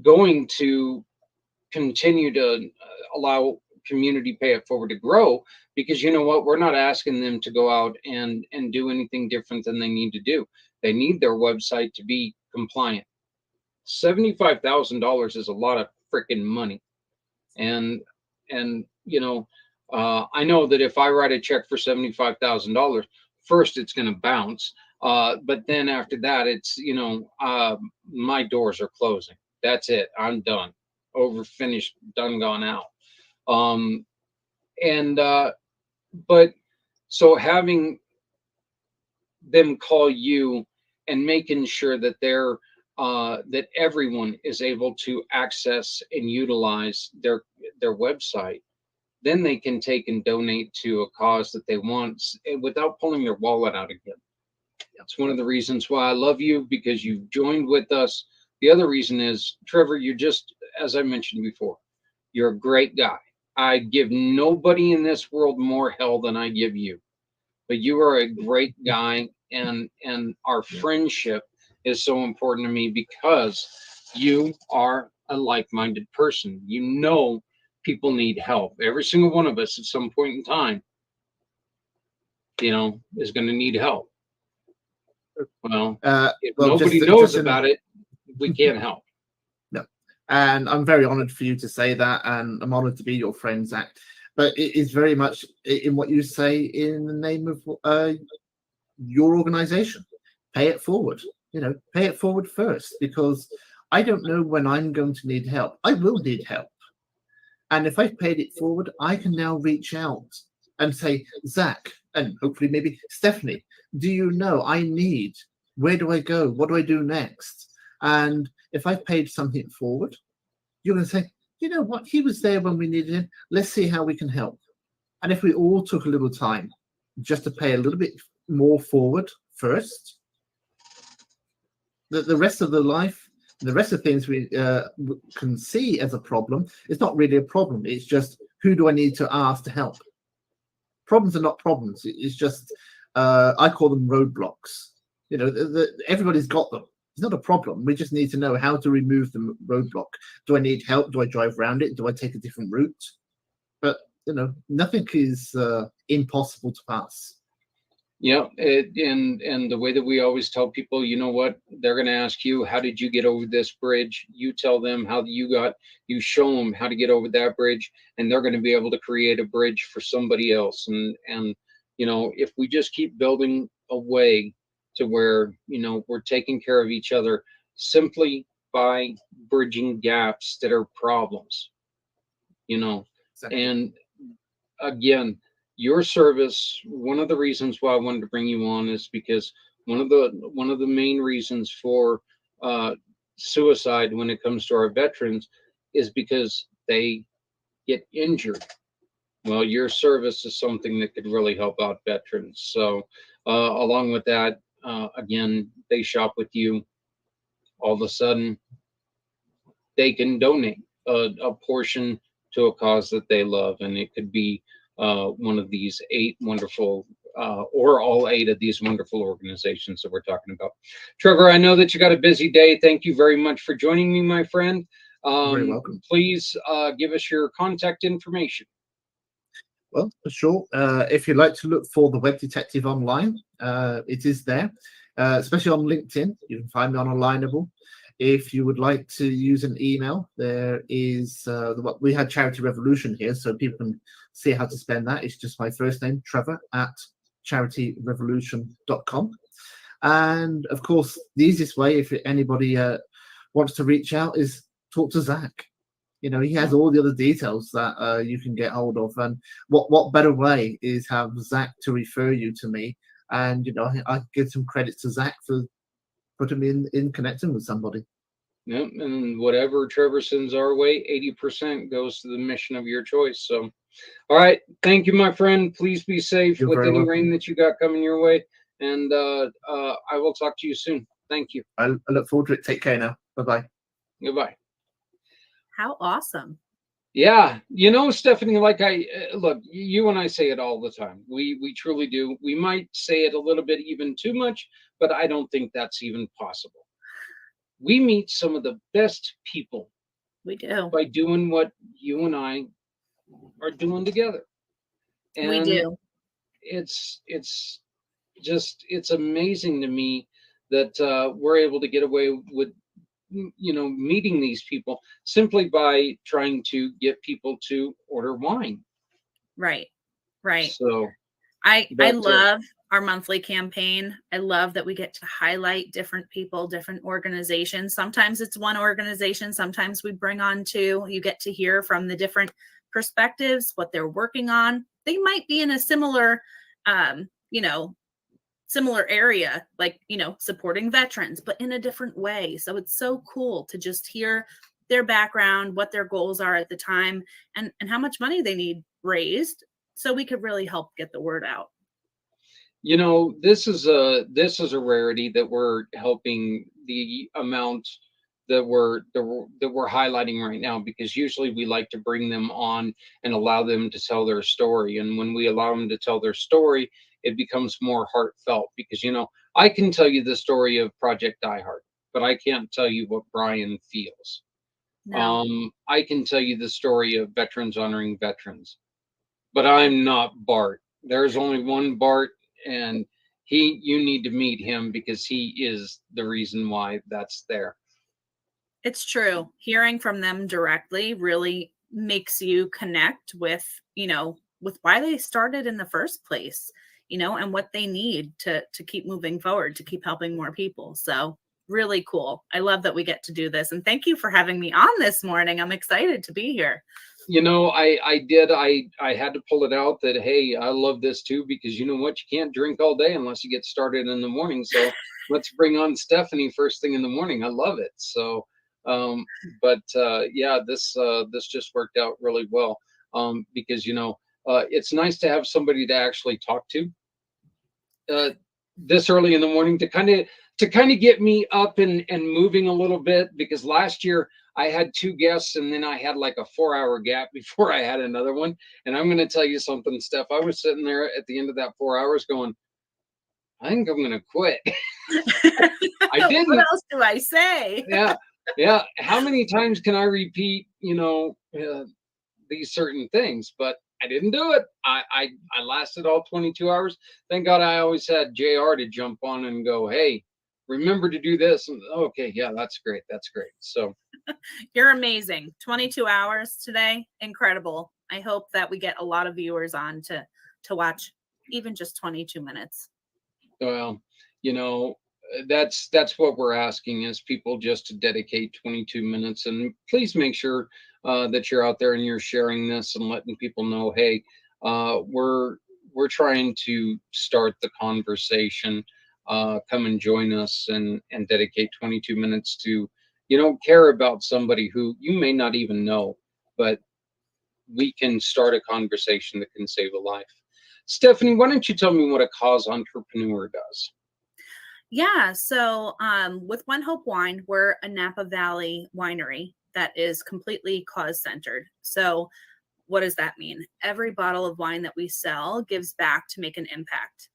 going to continue to allow Community Pay It Forward to grow, because you know what, we're not asking them to go out and do anything different than they need to do. They need their website to be compliant. $75,000 is a lot of freaking money. And I know that if I write a check for $75,000, first it's going to bounce, but then after that, it's my doors are closing. That's it. I'm done. Over, finished, done, gone out. And but so having them call you and making sure that that everyone is able to access and utilize their website, then they can take and donate to a cause that they want without pulling their wallet out again. That's one of the reasons why I love you, because you've joined with us. The other reason is, Trevor, you're just, as I mentioned before, you're a great guy. I give nobody in this world more hell than I give you, but you are a great guy, and our friendship is so important to me because you are a like-minded person. People need help. Every single one of us at some point in time, is going to need help. Well, if nobody knows about it, we can't help. No. And I'm very honored for you to say that, and I'm honored to be your friend, Zach. But it is very much in what you say in the name of your organization. Pay it forward. Pay it forward first, because I don't know when I'm going to need help. I will need help. And if I've paid it forward, I can now reach out and say, Zach, and hopefully maybe Stephanie, do you know I need? Where do I go? What do I do next? And if I've paid something forward, you're going to say, you know what? He was there when we needed him. Let's see how we can help. And if we all took a little time just to pay a little bit more forward first, the rest of the life, the rest of things we can see as a problem, it's not really a problem. It's just, who do I need to ask to help? Problems are not problems. It's just, I call them roadblocks. Everybody's got them. It's not a problem. We just need to know how to remove the roadblock. Do I need help? Do I drive around it? Do I take a different route? But, nothing is impossible to pass. Yeah, and the way that we always tell people, you know what, they're going to ask you, how did you get over this bridge? You tell them how you show them how to get over that bridge, and they're going to be able to create a bridge for somebody else. And if we just keep building a way to where, we're taking care of each other simply by bridging gaps that are problems, Exactly. And again, your service, one of the reasons why I wanted to bring you on is because one of the main reasons for suicide when it comes to our veterans is because they get injured. Well, your service is something that could really help out veterans. So along with that, again, they shop with you. All of a sudden, they can donate a portion to a cause that they love, and it could be one of these 8 wonderful or all 8 of these wonderful organizations that we're talking about. Trevor, I know that you got a busy day. Thank you very much for joining me, my friend. You're very welcome. Please give us your contact information. Well, sure. If you'd like to look for the Web Detective online, it is there, especially on LinkedIn. You can find me on Alignable. If you would like to use an email, there is we had Charity Revolution here, so people can see how to spend that. It's just my first name, Trevor, at charityrevolution.com. And of course, the easiest way, if anybody wants to reach out, is talk to Zach. He has all the other details that you can get hold of. And what better way is have Zach to refer you to me? And, I give some credit to Zach for putting me in connecting with somebody. Yep, and whatever Trevor sends our way, 80% goes to the mission of your choice. So, all right. Thank you, my friend. Please be safe You're with very any welcome. rain that you got coming your way. And I will talk to you soon. Thank you. I look forward to it. Take care now. Bye-bye. Goodbye. How awesome. Yeah, Stephanie, like look, you and I say it all the time. We truly do. We might say it a little bit even too much, but I don't think that's even possible. We meet some of the best people We do. by doing what you and I are doing together. And We do. It's amazing to me that we're able to get away with meeting these people simply by trying to get people to order wine. Right. Right. So I But, love our monthly campaign. I love that we get to highlight different people, different organizations. Sometimes it's one organization, sometimes we bring on two. You get to hear from the different perspectives, what they're working on. They might be in a similar similar area, like, supporting veterans, but in a different way. So it's so cool to just hear their background, what their goals are at the time, and how much money they need raised so we could really help get the word out. this is a rarity that we're helping the amount that we're highlighting right now, because usually we like to bring them on and allow them to tell their story. And when we allow them to tell their story, it becomes more heartfelt, because I can tell you the story of Project Die Hard, but I can't tell you what Brian feels. No. I can tell you the story of veterans honoring veterans, but I'm not Bart. There's only one Bart, and you need to meet him, because he is the reason why that's there. It's true. Hearing from them directly really makes you connect with why they started in the first place, and what they need to keep moving forward, to keep helping more people. So really cool. I love that we get to do this. And thank you for having me on this morning. I'm excited to be here. I had to pull it out that, hey, I love this too, because you know what? You can't drink all day unless you get started in the morning. So let's bring on Stephanie first thing in the morning. I love it. So, this just worked out really well, because, it's nice to have somebody to actually talk to this early in the morning, to kind of get me up and moving a little bit, because last year I had two guests, and then I had like a 4-hour gap before I had another one. And I'm going to tell you something, Steph. I was sitting there at the end of that 4 hours going, I think I'm going to quit. I didn't. What else do I say? Yeah. How many times can I repeat, these certain things? But I didn't do it. I lasted all 22 hours. Thank God I always had JR to jump on and go, hey, remember to do this. And okay, yeah, that's great. That's great. So you're amazing. 22 hours today. Incredible. I hope that we get a lot of viewers on to watch even just 22 minutes. Well, that's what we're asking, is people just to dedicate 22 minutes. And please make sure that you're out there and you're sharing this and letting people know, hey, we're trying to start the conversation. Come and join us and dedicate 22 minutes to, care about somebody who you may not even know, but we can start a conversation that can save a life. Stephanie, why don't you tell me what a cause entrepreneur does? Yeah. So with One Hope Wine, we're a Napa Valley winery that is completely cause centered. So what does that mean? Every bottle of wine that we sell gives back to make an impact.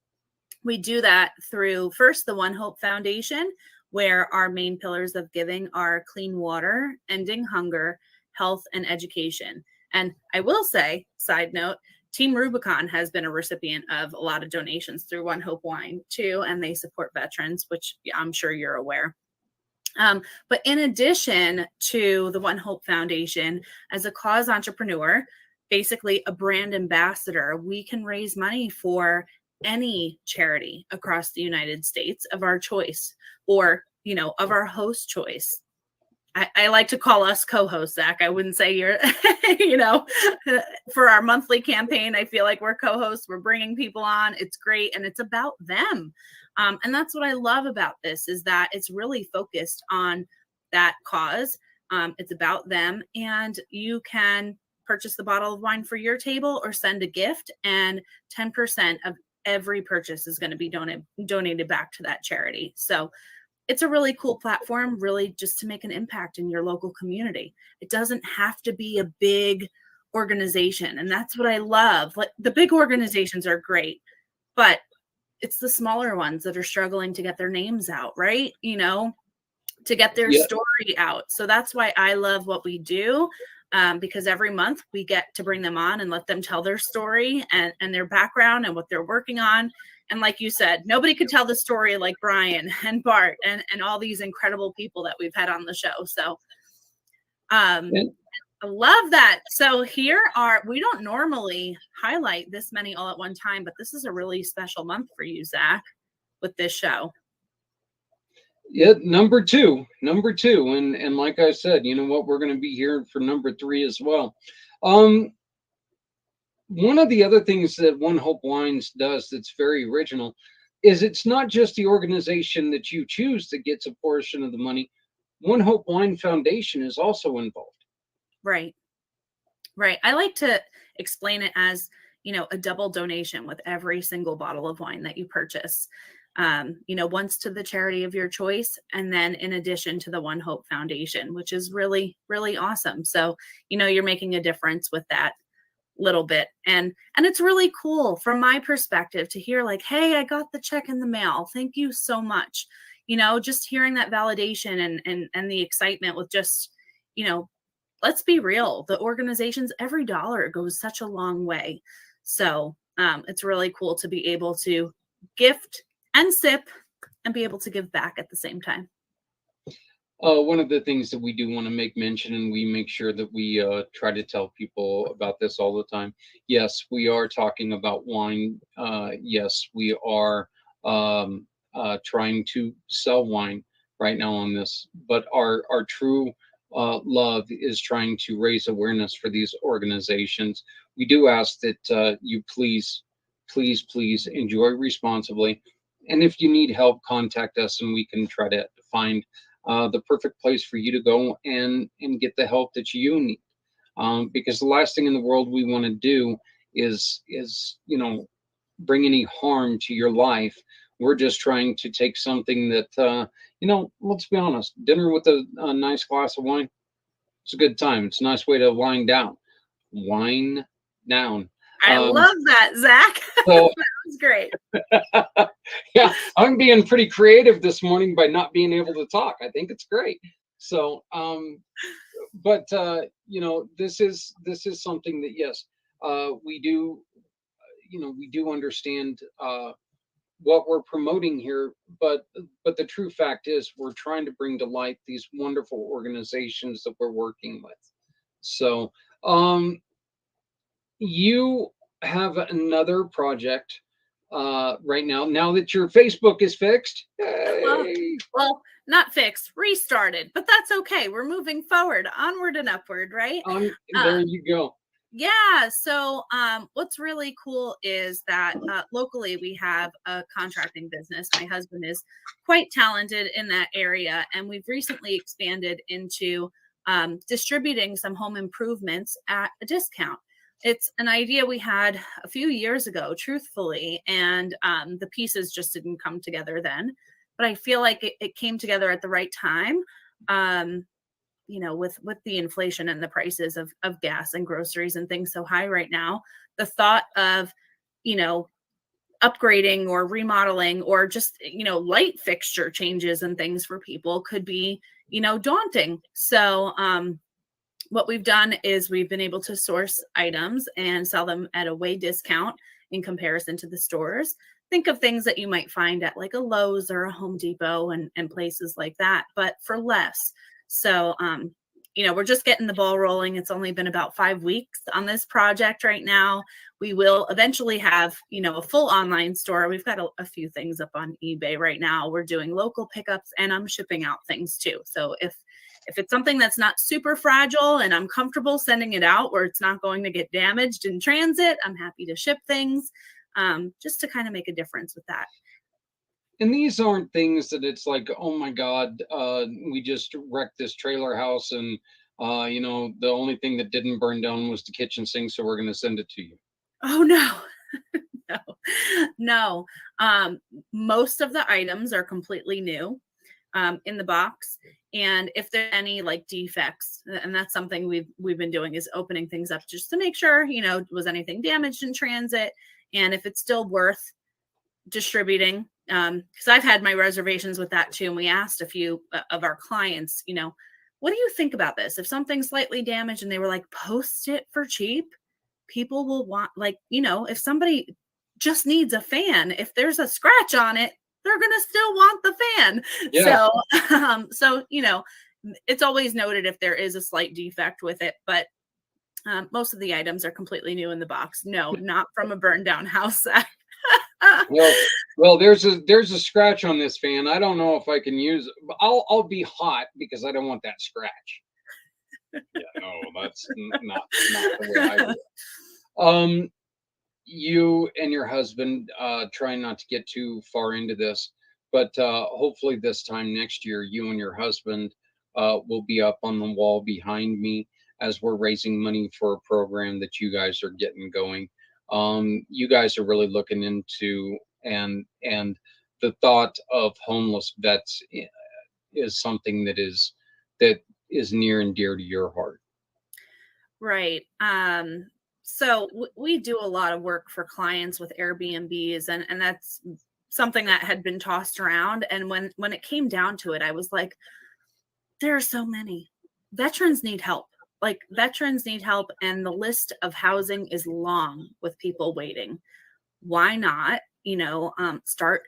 We do that through, first, the One Hope Foundation, where our main pillars of giving are clean water, ending hunger, health, and education. And I will say, side note, Team Rubicon has been a recipient of a lot of donations through One Hope Wine too, and they support veterans, which I'm sure you're aware. But in addition to the One Hope Foundation, as a cause entrepreneur, basically a brand ambassador, we can raise money for any charity across the United States of our choice, or, of our host choice. I like to call us co-hosts, Zach. I wouldn't say you're, for our monthly campaign, I feel like we're co-hosts. We're bringing people on. It's great. And it's about them. And that's what I love about this, is that it's really focused on that cause. It's about them. And you can purchase the bottle of wine for your table or send a gift, and 10% of every purchase is going to be donated back to that charity. So it's a really cool platform, really just to make an impact in your local community. It doesn't have to be a big organization. And that's what I love. Like, the big organizations are great, but it's the smaller ones that are struggling to get their names out, right? to get their Yeah. story out. So that's why I love what we do, because every month we get to bring them on and let them tell their story and their background and what they're working on. And like you said, nobody could tell the story like Brian and Bart and all these incredible people that we've had on the show. So I love that. So we don't normally highlight this many all at one time, but this is a really special month for you, Zach, with this show. Yeah, number two, and like I said, you know what, we're going to be here for number 3 as well. One of the other things that One Hope Wines does that's very original is it's not just the organization that you choose that gets a portion of the money. One Hope Wine Foundation is also involved. Right. I like to explain it as, a double donation with every single bottle of wine that you purchase. Once to the charity of your choice, and then in addition to the One Hope Foundation, which is really, really awesome. So, you're making a difference with that little bit. And it's really cool from my perspective to hear like, hey, I got the check in the mail. Thank you so much. Just hearing that validation and the excitement with just, let's be real. The organizations, every dollar goes such a long way. So it's really cool to be able to gift and sip and be able to give back at the same time. One of the things that we do want to make mention, and we make sure that we try to tell people about this all the time. Yes, we are talking about wine. Yes, we are trying to sell wine right now on this, but our true love is trying to raise awareness for these organizations. We do ask that you please enjoy responsibly. And if you need help, contact us and we can try to find the perfect place for you to go and get the help that you need. Because the last thing in the world we want to do is bring any harm to your life. We're just trying to take something that, let's be honest, dinner with a nice glass of wine, it's a good time. It's a nice way to wind down. Wind down. I love that, Zach. So, that was great. Yeah, I'm being pretty creative this morning by not being able to talk. I think it's great. So, but this is something that, yes, we do, we do understand what we're promoting here, but the true fact is we're trying to bring to light these wonderful organizations that we're working with. So, you have another project right now that your Facebook is fixed. Well, not fixed, restarted, but that's okay. We're moving forward, onward and upward, right? There you go. Yeah. So what's really cool is that locally we have a contracting business. My husband is quite talented in that area, and we've recently expanded into distributing some home improvements at a discount. It's an idea we had a few years ago, truthfully, and the pieces just didn't come together then. But I feel like it came together at the right time. With the inflation and the prices of gas and groceries and things so high right now, the thought of, upgrading or remodeling or just, light fixture changes and things for people could be, daunting. So what we've done is we've been able to source items and sell them at a way discount in comparison to the stores. Think of things that you might find at like a Lowe's or a Home Depot and places like that, but for less. So, we're just getting the ball rolling. It's only been about 5 weeks on this project right now. We will eventually have, a full online store. We've got a few things up on eBay right now. We're doing local pickups and I'm shipping out things too. So if it's something that's not super fragile and I'm comfortable sending it out where it's not going to get damaged in transit, I'm happy to ship things just to kind of make a difference with that. And these aren't things that it's like, oh my God, we just wrecked this trailer house and, the only thing that didn't burn down was the kitchen sink. So we're going to send it to you. Oh, no. No. Most of the items are completely new in the box. And if there are any like defects, and that's something we've been doing is opening things up just to make sure, was anything damaged in transit? And if it's still worth distributing, because I've had my reservations with that too. And we asked a few of our clients, you know, what do you think about this? If something's slightly damaged, and they were like, post it for cheap. People will want, like, you know, if somebody just needs a fan, if there's a scratch on it, they're going to still want the fan. Yeah. So, you know, it's always noted if there is a slight defect with it, but most of the items are completely new in the box. No, not from a burned down house. Well, there's a scratch on this fan. I don't know if I can use it. But I'll be hot because I don't want that scratch. Yeah, no, that's not the way I do it. You and your husband try not to get too far into this, but hopefully this time next year, you and your husband will be up on the wall behind me as we're raising money for a program that you guys are getting going. You guys are really looking into, and the thought of homeless vets is something that is near and dear to your heart. Right. So we do a lot of work for clients with Airbnbs, and that's something that had been tossed around. And when it came down to it, I was like, there are so many veterans need help. Like, veterans need help, and the list of housing is long with people waiting. Why not, you know, start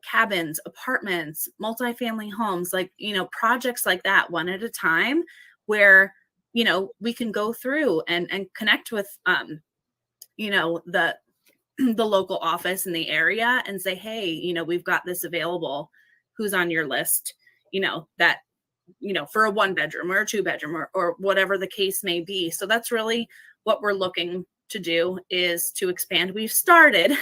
cabins, apartments, multifamily homes, like, you know, projects like that, one at a time, where, you know, we can go through and connect with, you know, the local office in the area and say, hey, you know, we've got this available. Who's on your list? You know, that, you know, for a 1-bedroom or a 2-bedroom or whatever the case may be. So that's really what we're looking to do, is to expand. We've started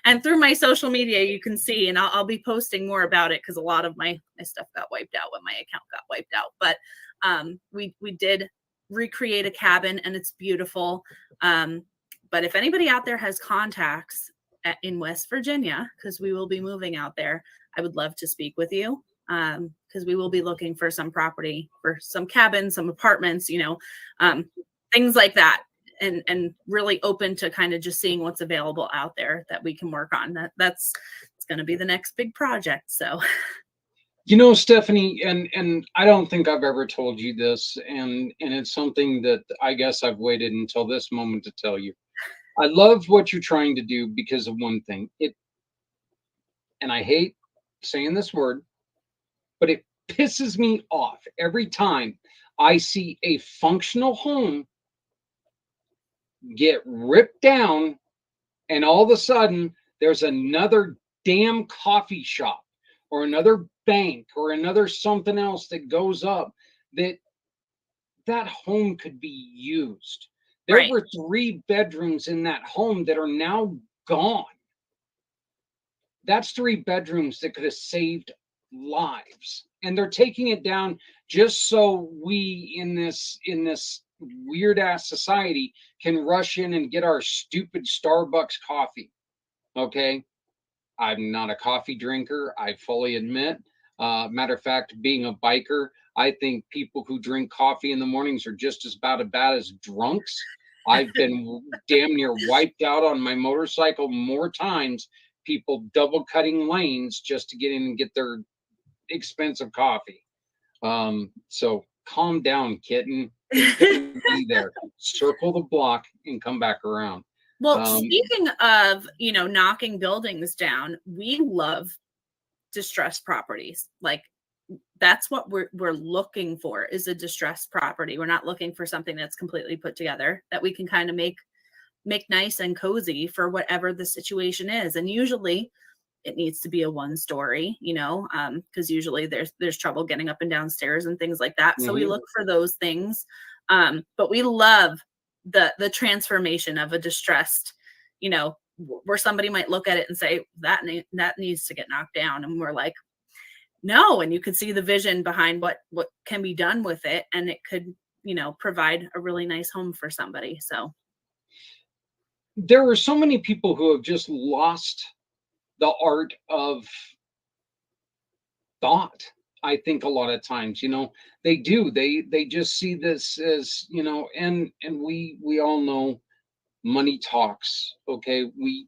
and through my social media, you can see, and I'll be posting more about it, because a lot of my stuff got wiped out when my account got wiped out. But we did recreate a cabin, and it's beautiful. But if anybody out there has contacts in West Virginia, because we will be moving out there, I would love to speak with you, because we will be looking for some property, for some cabins, some apartments, you know, things like that, and really open to kind of just seeing what's available out there that we can work on. It's going to be the next big project. So, you know, Stephanie, and I don't think I've ever told you this, and it's something that I guess I've waited until this moment to tell you. I love what you're trying to do because of one thing. And I hate saying this word, but it pisses me off every time I see a functional home get ripped down, and all of a sudden there's another damn coffee shop or another bank or another something else that goes up, that home could be used. There right. were 3 bedrooms in that home that are now gone. That's 3 bedrooms that could have saved lives, and they're taking it down just so we in this weird ass society can rush in and get our stupid Starbucks coffee. Okay, I'm not a coffee drinker, I fully admit. Matter of fact, being a biker, I think people who drink coffee in the mornings are just as bad as drunks. I've been damn near wiped out on my motorcycle more times, people double cutting lanes just to get in and get their expensive coffee. So calm down, kitten. It's gonna be there. Circle the block and come back around. Well, speaking of, you know, knocking buildings down, we love distressed properties. Like, that's what we're looking for, is a distressed property. We're not looking for something that's completely put together, that we can kind of make nice and cozy for whatever the situation is. And usually it needs to be a 1-story, you know, because usually there's trouble getting up and down stairs and things like that. So we look for those things. But we love the transformation of a distressed, you know, where somebody might look at it and say that needs to get knocked down, and we're like, no. And you can see the vision behind what can be done with it, and it could, you know, provide a really nice home for somebody. So there are so many people who have just lost the art of thought. I think a lot of times, you know, they do. They just see this as, you know, and we all know money talks. Okay, we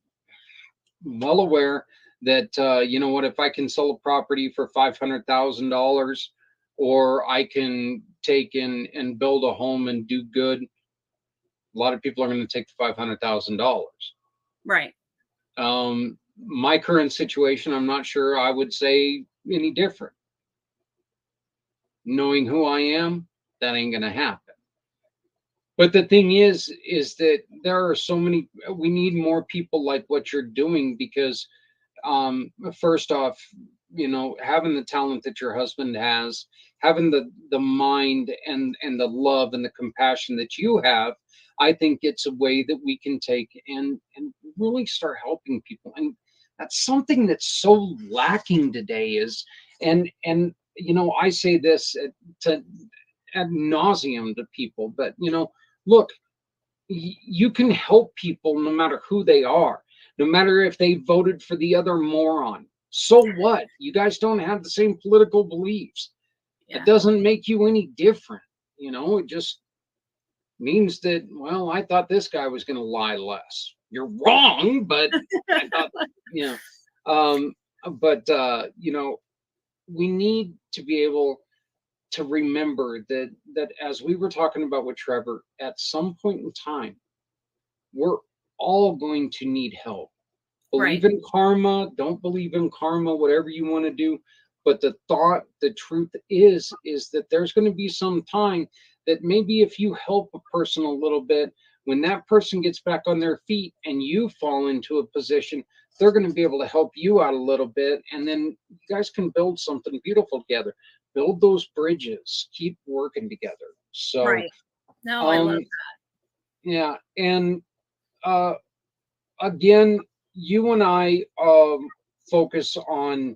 well aware that, you know what, if I can sell a property for $500,000, or I can take in and build a home and do good, a lot of people are going to take the $500,000. Right. My current situation, I'm not sure I would say any different. Knowing who I am, that ain't going to happen. But the thing is that there are so many, we need more people like what you're doing, because first off, you know, having the talent that your husband has, having the mind and the love and the compassion that you have, I think it's a way that we can take and really start helping people. And that's something that's so lacking today is, and you know, I say this to ad nauseum to people, but you know, look, you can help people no matter who they are, no matter if they voted for the other moron. So what? You guys don't have the same political beliefs. Yeah. It doesn't make you any different. You know, it just means that, well, I thought this guy was going to lie less. You're wrong, but I thought, you know, you know, we need to be able to remember that as we were talking about with Trevor, at some point in time, we're all going to need help. Believe Right. in karma, don't believe in karma, whatever you want to do. But the truth is that there's going to be some time that maybe if you help a person a little bit, when that person gets back on their feet and you fall into a position, they're going to be able to help you out a little bit. And then you guys can build something beautiful together. Build those bridges, keep working together. So, Right. No, I love that. yeah. And again, you and I focus on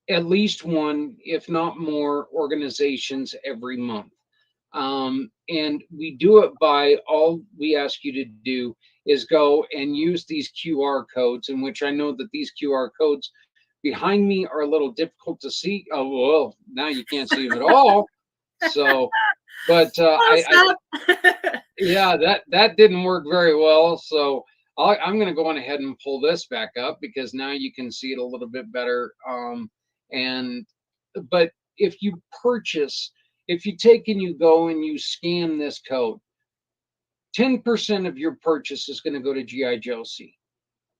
at least one, if not more, organizations every month. And we do it by, all we ask you to do is go and use these QR codes, in which I know that these QR codes behind me are a little difficult to see. Oh, well, now you can't see them at all. So, but yeah, that didn't work very well. So I'm going to go on ahead and pull this back up, because now you can see it a little bit better. But if you purchase, if you take and you go and you scan this code, 10% of your purchase is going to go to GI Josie,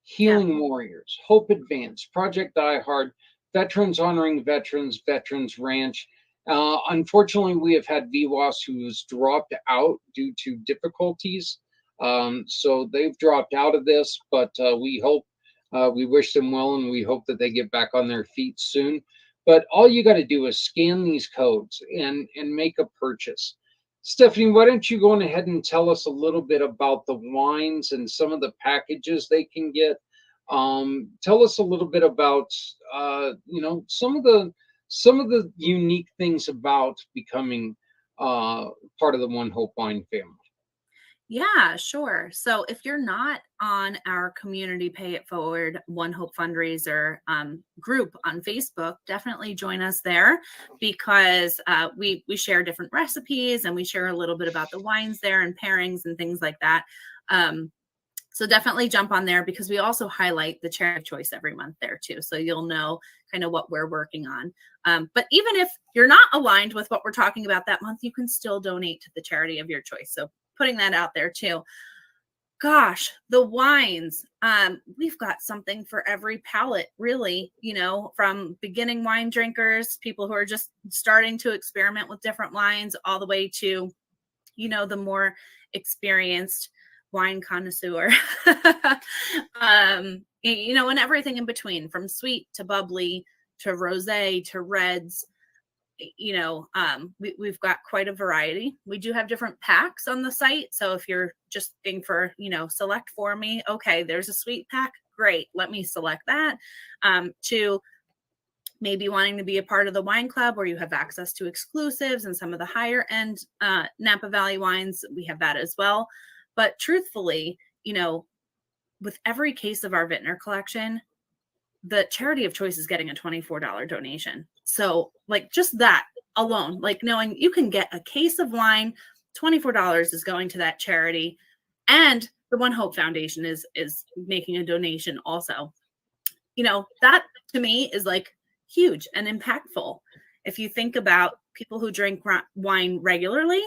Healing Warriors, Hope Advance, Project Die Hard, Veterans Honoring Veterans, Veterans Ranch. Unfortunately, we have had VWAS who's dropped out due to difficulties. So they've dropped out of this, but we hope, we wish them well, and we hope that they get back on their feet soon. But all you got to do is scan these codes and make a purchase. Stephanie, why don't you go on ahead and tell us a little bit about the wines and some of the packages they can get? Tell us a little bit about, you know, some of the unique things about becoming part of the One Hope Wine family. Yeah, sure. So if you're not on our community Pay It Forward One Hope fundraiser group on Facebook, definitely join us there, because we share different recipes and we share a little bit about the wines there and pairings and things like that. So definitely jump on there, because we also highlight the charity of choice every month there too. So you'll know kind of what we're working on. But even if you're not aligned with what we're talking about that month, you can still donate to the charity of your choice. So putting that out there too. Gosh, the wines, we've got something for every palate, really, you know, from beginning wine drinkers, people who are just starting to experiment with different wines, all the way to, you know, the more experienced wine connoisseur, you know, and everything in between, from sweet to bubbly to rosé to reds. You know, we've got quite a variety. We do have different packs on the site. So if you're just looking for, you know, select for me, okay, there's a sweet pack. Great. Let me select that. To maybe wanting to be a part of the wine club, where you have access to exclusives and some of the higher end Napa Valley wines. We have that as well. But truthfully, you know, with every case of our Vintner collection, the charity of choice is getting a $24 donation. So like just that alone, like knowing you can get a case of wine, $24 is going to that charity. And the One Hope Foundation is making a donation also. You know, that to me is like huge and impactful. If you think about people who drink wine regularly,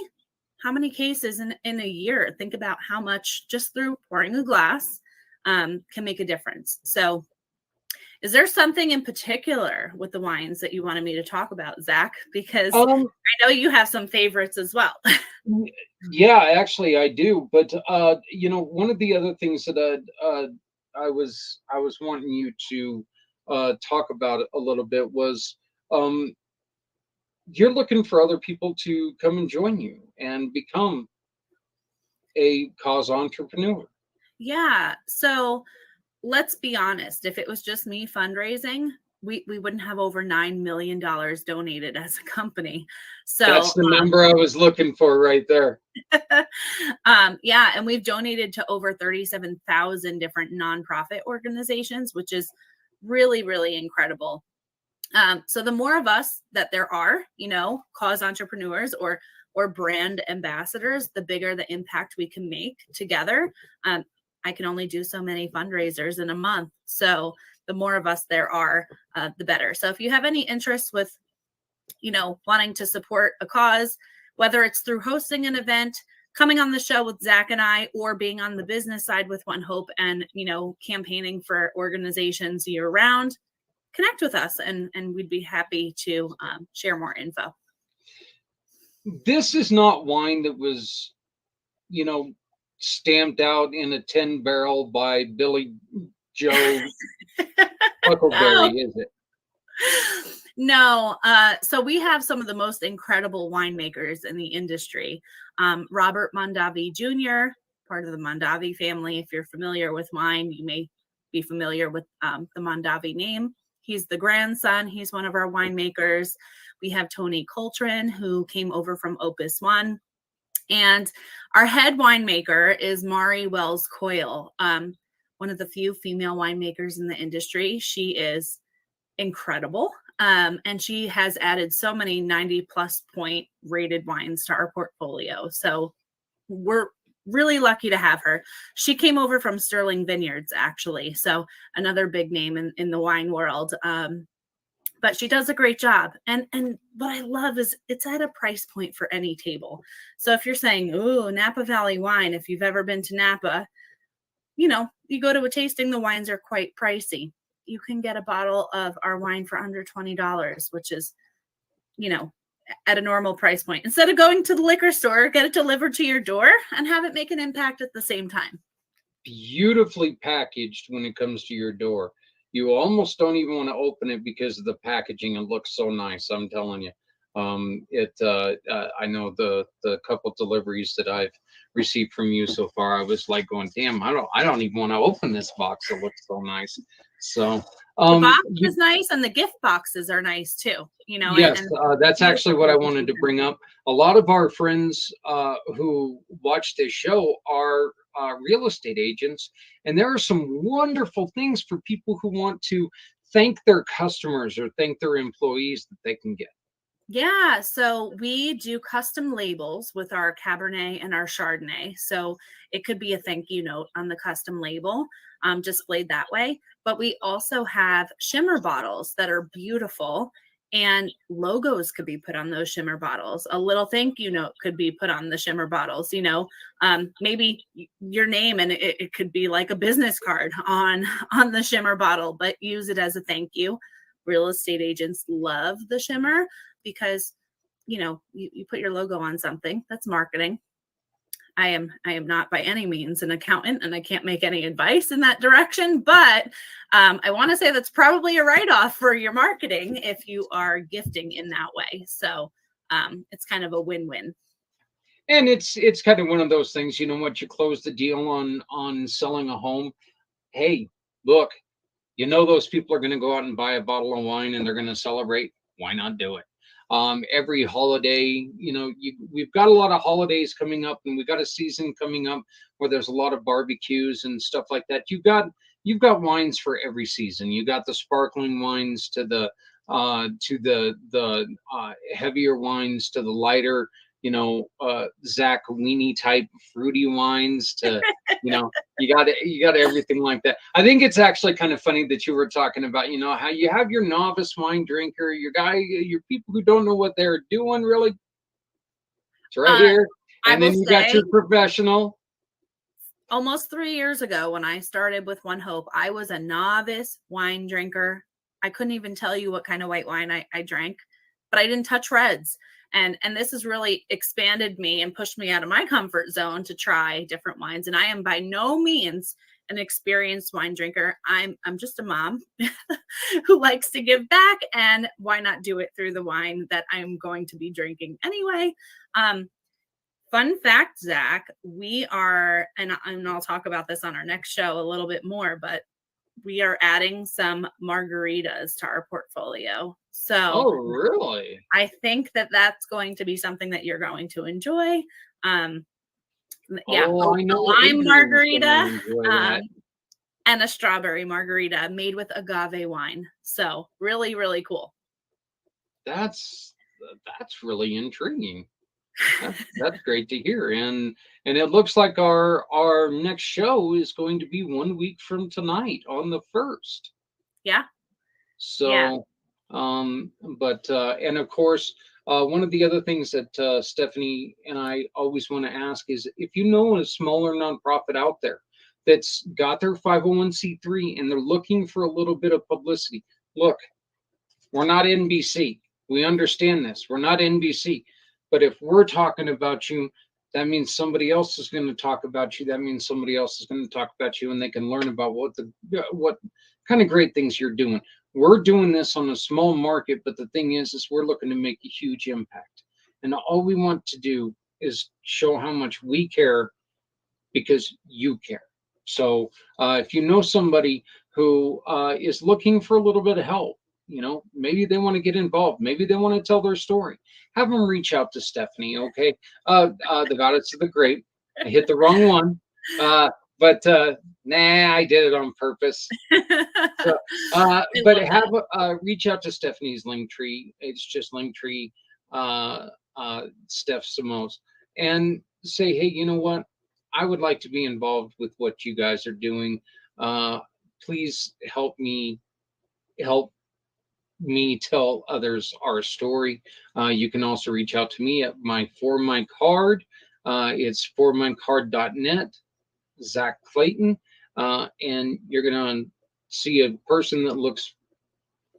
how many cases in a year? Think about how much just through pouring a glass can make a difference. So is there something in particular with the wines that you wanted me to talk about, Zach? Because I know you have some favorites as well. Yeah, actually I do. But you know, one of the other things that I was wanting you to talk about a little bit was you're looking for other people to come and join you and become a cause entrepreneur. Yeah. So let's be honest. If it was just me fundraising, we wouldn't have over $9 million donated as a company. So that's the number I was looking for right there. Yeah. And we've donated to over 37,000 different nonprofit organizations, which is really, really incredible. So the more of us that there are, you know, cause entrepreneurs or brand ambassadors, the bigger the impact we can make together. I can only do so many fundraisers in a month. So the more of us there are, the better. So if you have any interest with, you know, wanting to support a cause, whether it's through hosting an event, coming on the show with Zach and I, or being on the business side with One Hope and, you know, campaigning for organizations year round, connect with us and we'd be happy to share more info. This is not wine that was, you know, stamped out in a 10 barrel by Billy Joe Huckleberry, is it? No. So we have some of the most incredible winemakers in the industry. Robert Mondavi Jr., part of the Mondavi family. If you're familiar with wine, you may be familiar with the Mondavi name. He's the grandson. He's one of our winemakers. We have Tony Coltrane, who came over from Opus One. And our head winemaker is Mari Wells Coyle, one of the few female winemakers in the industry. She is incredible. And she has added so many 90+ point rated wines to our portfolio. So we're really lucky to have her. She came over from Sterling Vineyards, actually. So another big name in the wine world. But she does a great job. And what I love is it's at a price point for any table. So if you're saying, ooh, Napa Valley wine, if you've ever been to Napa, you know, you go to a tasting, the wines are quite pricey. You can get a bottle of our wine for under $20, which is, you know, at a normal price point. Instead of going to the liquor store, get it delivered to your door and have it make an impact at the same time. Beautifully packaged when it comes to your door. You almost don't even want to open it because of the packaging. It looks so nice. I'm telling you. I know the couple deliveries that I've received from you so far, I was like going, damn, I don't even want to open this box. It looks so nice. So the box is nice, and the gift boxes are nice too. You know, yes, that's actually what I wanted to bring up. A lot of our friends who watch this show are real estate agents, and there are some wonderful things for people who want to thank their customers or thank their employees that they can get. Yeah, so we do custom labels with our Cabernet and our Chardonnay. So it could be a thank you note on the custom label, displayed that way. But we also have shimmer bottles that are beautiful, and logos could be put on those shimmer bottles. A little thank you note could be put on the shimmer bottles, you know, maybe your name, and it could be like a business card on the shimmer bottle, but use it as a thank you. Real estate agents love the shimmer because, you know, you put your logo on something. That's marketing. I am not by any means an accountant, and I can't make any advice in that direction, but I want to say that's probably a write-off for your marketing if you are gifting in that way. So it's kind of a win-win. And it's kind of one of those things, you know, once you close the deal on selling a home, hey, look, you know, those people are going to go out and buy a bottle of wine and they're going to celebrate. Why not do it? Every holiday, you know, we've got a lot of holidays coming up, and we've got a season coming up where there's a lot of barbecues and stuff like that. You've got wines for every season. You got the sparkling wines to the heavier wines, to the lighter, Zach Weenie type fruity wines to, you got everything like that. I think it's actually kind of funny that you were talking about, how you have your novice wine drinker, your people who don't know what they're doing really. It's right here. And then you got your professional. Almost 3 years ago, when I started with One Hope, I was a novice wine drinker. I couldn't even tell you what kind of white wine I drank, but I didn't touch reds. And this has really expanded me and pushed me out of my comfort zone to try different wines. And I am by no means an experienced wine drinker. I'm just a mom who likes to give back, and why not do it through the wine that I'm going to be drinking anyway. Fun fact, Zach, we are, and I'll talk about this on our next show a little bit more, but we are adding some margaritas to our portfolio. So, oh, really? I think that that's going to be something that you're going to enjoy. I know a lime margarita and a strawberry margarita made with agave wine. So, really, really cool. That's really intriguing. That's great to hear. And it looks like our next show is going to be 1 week from tonight on the 1st. Yeah. So, yeah. And of course, one of the other things that Stephanie and I always want to ask is, if you know a smaller nonprofit out there that's got their 501c3 and they're looking for a little bit of publicity, look, we're not NBC. We understand this. We're not NBC. But if we're talking about you, that means somebody else is going to talk about you. That means somebody else is going to talk about you, and they can learn about what kind of great things you're doing. We're doing this on a small market, but the thing is we're looking to make a huge impact. And all we want to do is show how much we care because you care. So if you know somebody who is looking for a little bit of help, maybe they want to get involved, maybe they want to tell their story, have them reach out to Stephanie. Okay. The Goddess of the Grape. I hit the wrong one. But I did it on purpose. So, but reach out to Stephanie's Linktree. It's just Linktree, Steph Samos, and say, hey, you know what? I would like to be involved with what you guys are doing. Please help me tell others our story. You can also reach out to me at my For My Card. It's formycard.net, Zach Clayton. And you're going to see a person that looks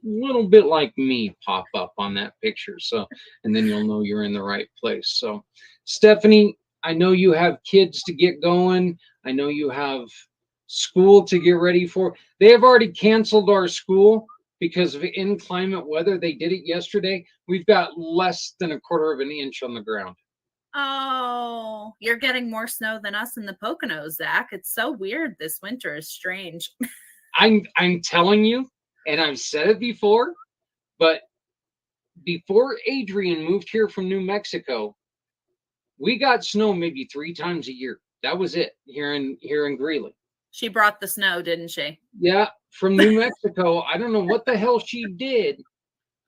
a little bit like me pop up on that picture. So, and then you'll know you're in the right place. So, Stephanie, I know you have kids to get going. I know you have school to get ready for. They have already canceled our school because of inclement weather. They did it yesterday. We've got less than 1/4 of an inch on the ground. Oh, you're getting more snow than us in the Poconos, Zach. It's so weird. This winter is strange. I'm telling you, and I've said it before, but before Adrian moved here from New Mexico, we got snow maybe 3 times a year. That was it here in Greeley. She brought the snow, didn't she? Yeah, from New Mexico. I don't know what the hell she did,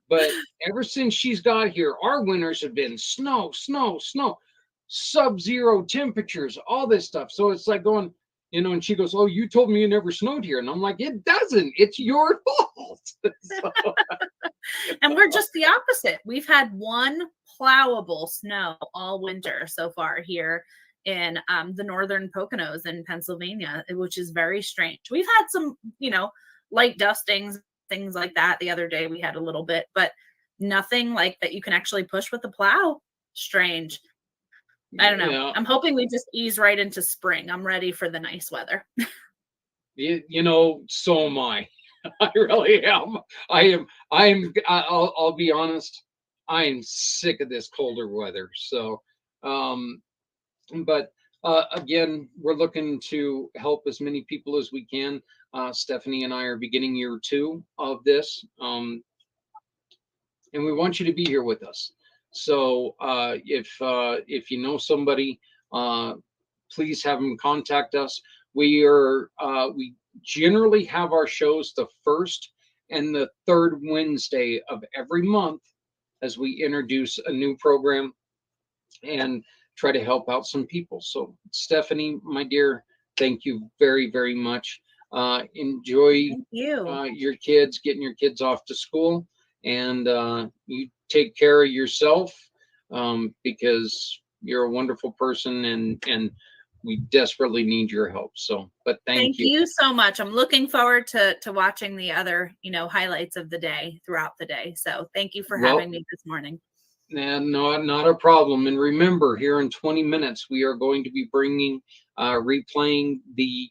but ever since she's got here, our winters have been snow, sub-zero temperatures, all this stuff. So it's like going, and she goes, oh, you told me you never snowed here. And I'm like, it doesn't. It's your fault. So, and we're just the opposite. We've had 1 plowable snow all winter so far here in the northern Poconos in Pennsylvania, which is very strange. We've had some, light dustings, things like that. The other day we had a little bit, but nothing like that you can actually push with a plow. Strange. I don't know. Yeah. I'm hoping we just ease right into spring. I'm ready for the nice weather. So am I. I really am. I'll be honest. I am sick of this colder weather. So, but again, we're looking to help as many people as we can. Stephanie and I are beginning year 2 of this, and we want you to be here with us. So if you know somebody, please have them contact us. We generally have our shows the 1st and the 3rd Wednesday of every month as we introduce a new program. and try to help out some people. So, Stephanie, my dear, thank you very, very much. Enjoy Thank you. your kids, getting your kids off to school, and you take care of yourself, because you're a wonderful person, and we desperately need your help. So, but thank Thank you. you so much. I'm looking forward to watching the other, highlights of the day throughout the day. So thank you for Well, having me this morning. and not a problem. And remember, here in 20 minutes, we are going to be replaying the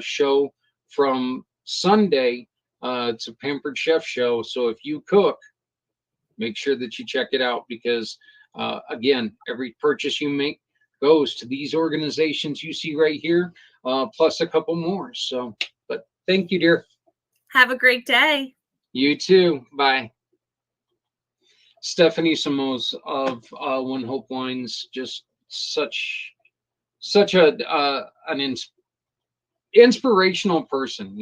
show from Sunday. It's a Pampered Chef show. So if you cook, make sure that you check it out, because, again, every purchase you make goes to these organizations you see right here, plus a couple more. So, but thank you, dear. Have a great day. You too. Bye. Stephanie Samos of One Hope Wines, just such an inspirational person.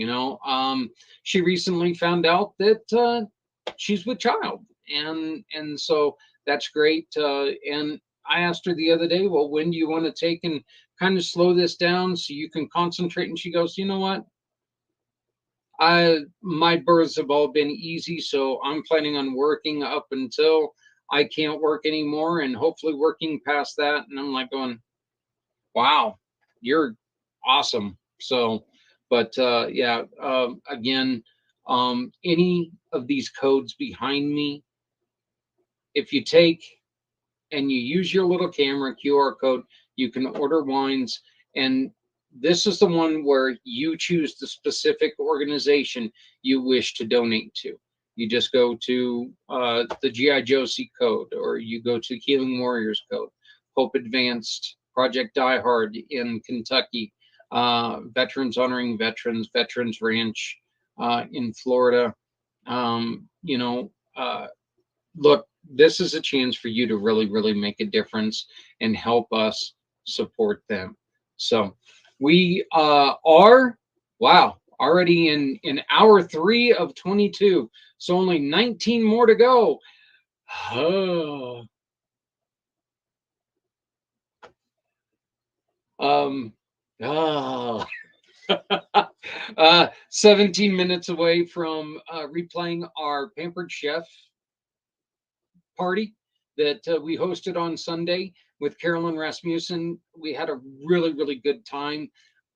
She recently found out that she's with child, and so that's great. And I asked her the other day, well, when do you want to take and kind of slow this down so you can concentrate? And she goes, you know what? My births have all been easy, so I'm planning on working up until I can't work anymore, and hopefully working past that. And I'm like going, wow, you're awesome. So, but yeah, again, any of these codes behind me, if you take and you use your little camera QR code, you can order wines. And this is the one where you choose the specific organization you wish to donate to. You just go to the GI Josie code, or you go to Healing Warriors code, Hope Advanced, Project Die Hard in Kentucky, Veterans Honoring Veterans, Veterans Ranch in Florida. Look, this is a chance for you to really, really make a difference and help us support them. So we are, wow, already in hour 3 of 22. So only 19 more to go. Oh. 17 minutes away from replaying our Pampered Chef party that we hosted on Sunday with Carolyn Rasmussen. We had a really, really good time.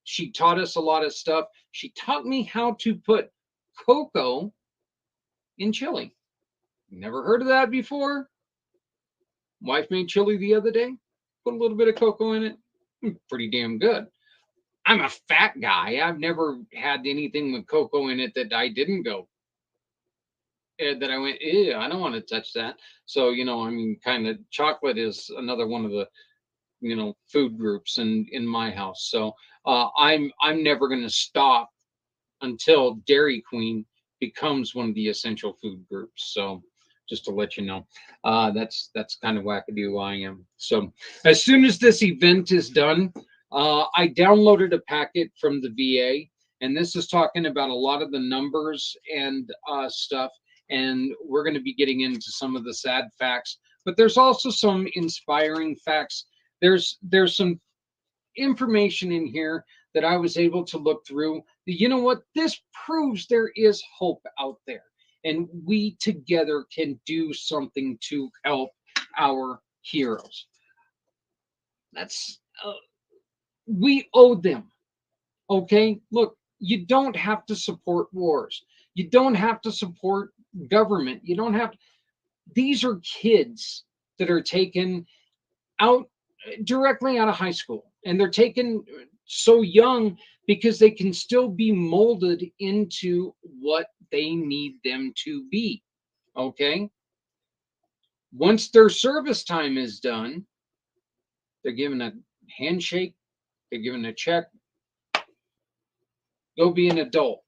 She taught us a lot of stuff. She taught me how to put cocoa in chili. Never heard of that before. Wife made chili the other day, put a little bit of cocoa in it. Pretty damn good. I'm a fat guy. I've never had anything with cocoa in it that I didn't go, that I went, ew, I don't want to touch that. So, kind of chocolate is another one of the, food groups in my house. So I'm never going to stop until Dairy Queen becomes one of the essential food groups. So just to let you know, that's kind of wackadoo I am. So as soon as this event is done, I downloaded a packet from the VA, and this is talking about a lot of the numbers and stuff. And we're going to be getting into some of the sad facts, but there's also some inspiring facts. There's some information in here that I was able to look through. You know what? This proves there is hope out there, and we together can do something to help our heroes. That's we owe them. Okay, look, you don't have to support wars. You don't have to support government. You don't have to. These are kids that are taken out directly out of high school, and they're taken so young because they can still be molded into what they need them to be. Okay, once their service time is done, they're given a handshake, they're given a check, go be an adult.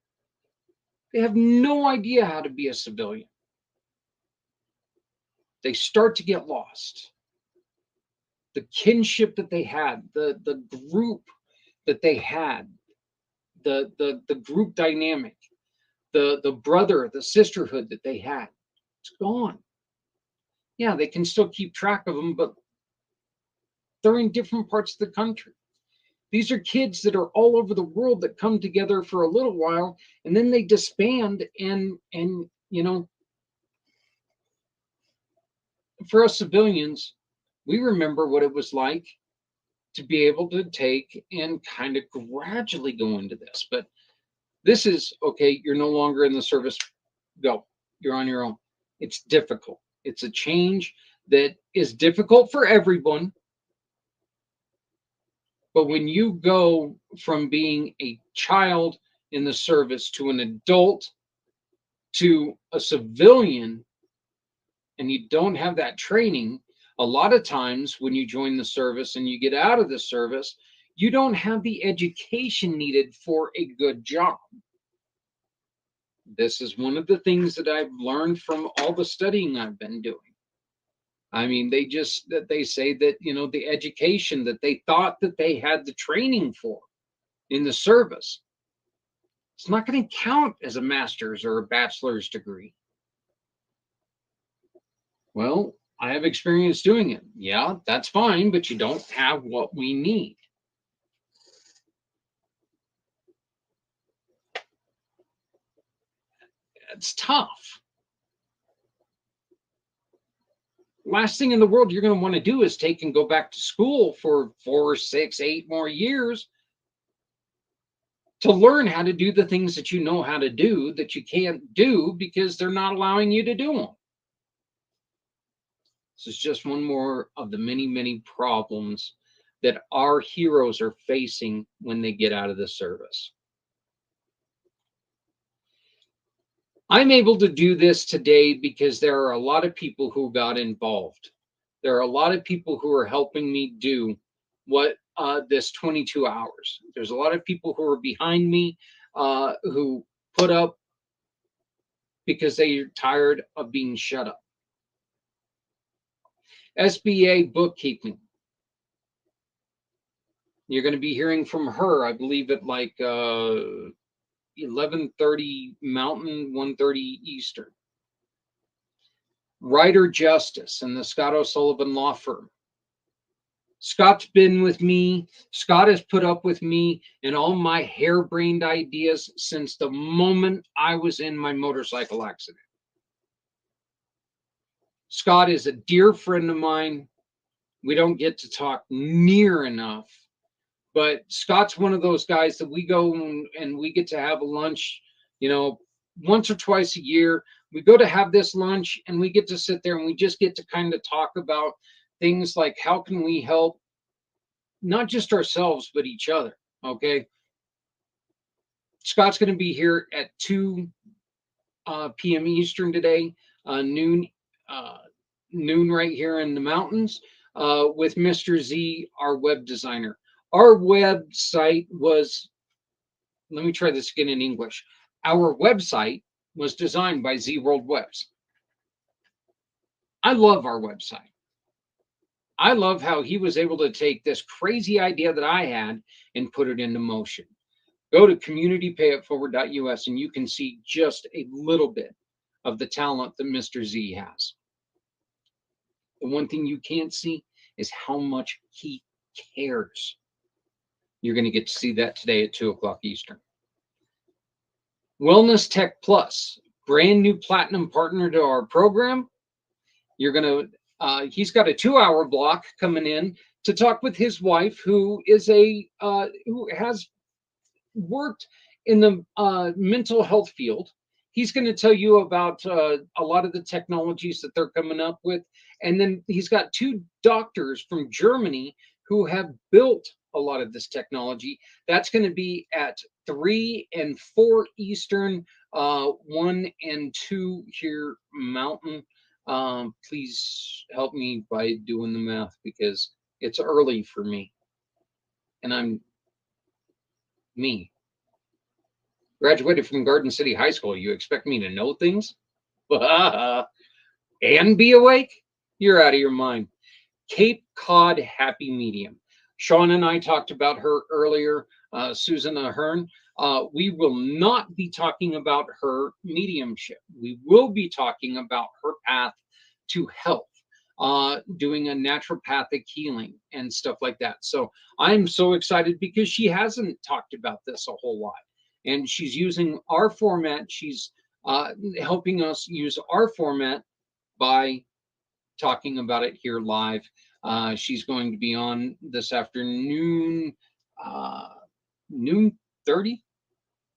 They have no idea how to be a civilian. They start to get lost. The kinship that they had, the group that they had, the group dynamic, the brother, the sisterhood that they had, it's gone. Yeah, they can still keep track of them, but they're in different parts of the country. These are kids that are all over the world that come together for a little while and then they disband. And you know, for us civilians, we remember what it was like to be able to take and kind of gradually go into this. But this is okay, you're no longer in the service, go, you're on your own. It's difficult. It's a change that is difficult for everyone. But when you go from being a child in the service to an adult to a civilian, and you don't have that training, a lot of times when you join the service and you get out of the service, you don't have the education needed for a good job. This is one of the things that I've learned from all the studying I've been doing. I mean, they say that, you know, the education that they thought that they had the training for in the service, it's not going to count as a master's or a bachelor's degree. Well, I have experience doing it. Yeah, that's fine, but you don't have what we need. It's tough. Last thing in the world you're going to want to do is take and go back to school for 4, 6, 8 more years to learn how to do the things that you know how to do that you can't do because they're not allowing you to do them. This is just one more of the many, many problems that our heroes are facing when they get out of the service. I'm able to do this today because there are a lot of people who got involved. There are a lot of people who are helping me do what this 22 hours. There's a lot of people who are behind me who put up because they're tired of being shut up. SBA bookkeeping. You're going to be hearing from her, I believe, at like 11:30 Mountain, 1:30 Eastern. Rider Justice and the Scott O'Sullivan Law Firm. Scott's been with me. Scott has put up with me and all my harebrained ideas since the moment I was in my motorcycle accident. Scott is a dear friend of mine. We don't get to talk near enough, but Scott's one of those guys that we go and we get to have a lunch, you know, once or twice a year. We go to have this lunch and we get to sit there and we just get to kind of talk about things like how can we help not just ourselves, but each other. Okay. Scott's going to be here at 2 p.m. Eastern today, noon right here in the mountains with Mr. Z, our web designer. Our website was, let me try this again in English. Our website was designed by Z World Webs. I love our website. I love how he was able to take this crazy idea that I had and put it into motion. Go to communitypayitforward.us and you can see just a little bit of the talent that Mr. Z has. The one thing you can't see is how much he cares. You're going to get to see that today at 2 o'clock Eastern. Wellness Tech Plus, brand new platinum partner to our program. You're going to, he's got a 2-hour block coming in to talk with his wife, who is who has worked in the mental health field. He's going to tell you about a lot of the technologies that they're coming up with. And then he's got 2 doctors from Germany who have built a lot of this technology. That's going to be at 3 and 4 Eastern, 1 and 2 here Mountain. Please help me by doing the math because it's early for me. And I'm me. Graduated from Garden City High School. You expect me to know things? And be awake? You're out of your mind. Cape Cod Happy Medium. Sean and I talked about her earlier, Susan Ahern. We will not be talking about her mediumship. We will be talking about her path to health. doing a naturopathic healing and stuff like that. So I'm so excited because she hasn't talked about this a whole lot, and she's using our format. She's helping us use our format by talking about it here live. She's going to be on this afternoon, noon 30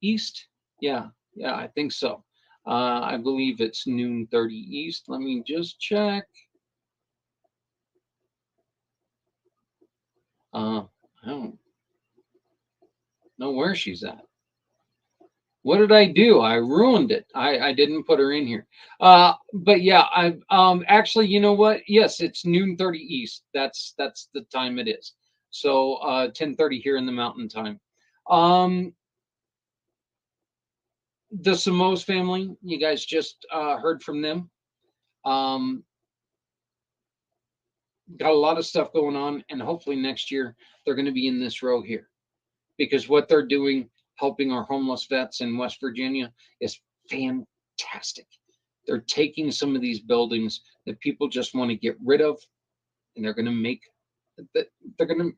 East. Yeah, I think so. I believe it's noon 30 East. Let me just check. I don't know where she's at. What did I do? I ruined it. I didn't put her in here. But yeah, I actually, you know what? Yes, it's noon 30 East. That's the time it is. So 10:30 here in the Mountain Time. The Samos family, you guys just heard from them. Got a lot of stuff going on, and hopefully next year they're going to be in this row here, because what they're doing, helping our homeless vets in West Virginia, is fantastic. They're taking some of these buildings that people just want to get rid of, and they're going to make that they're going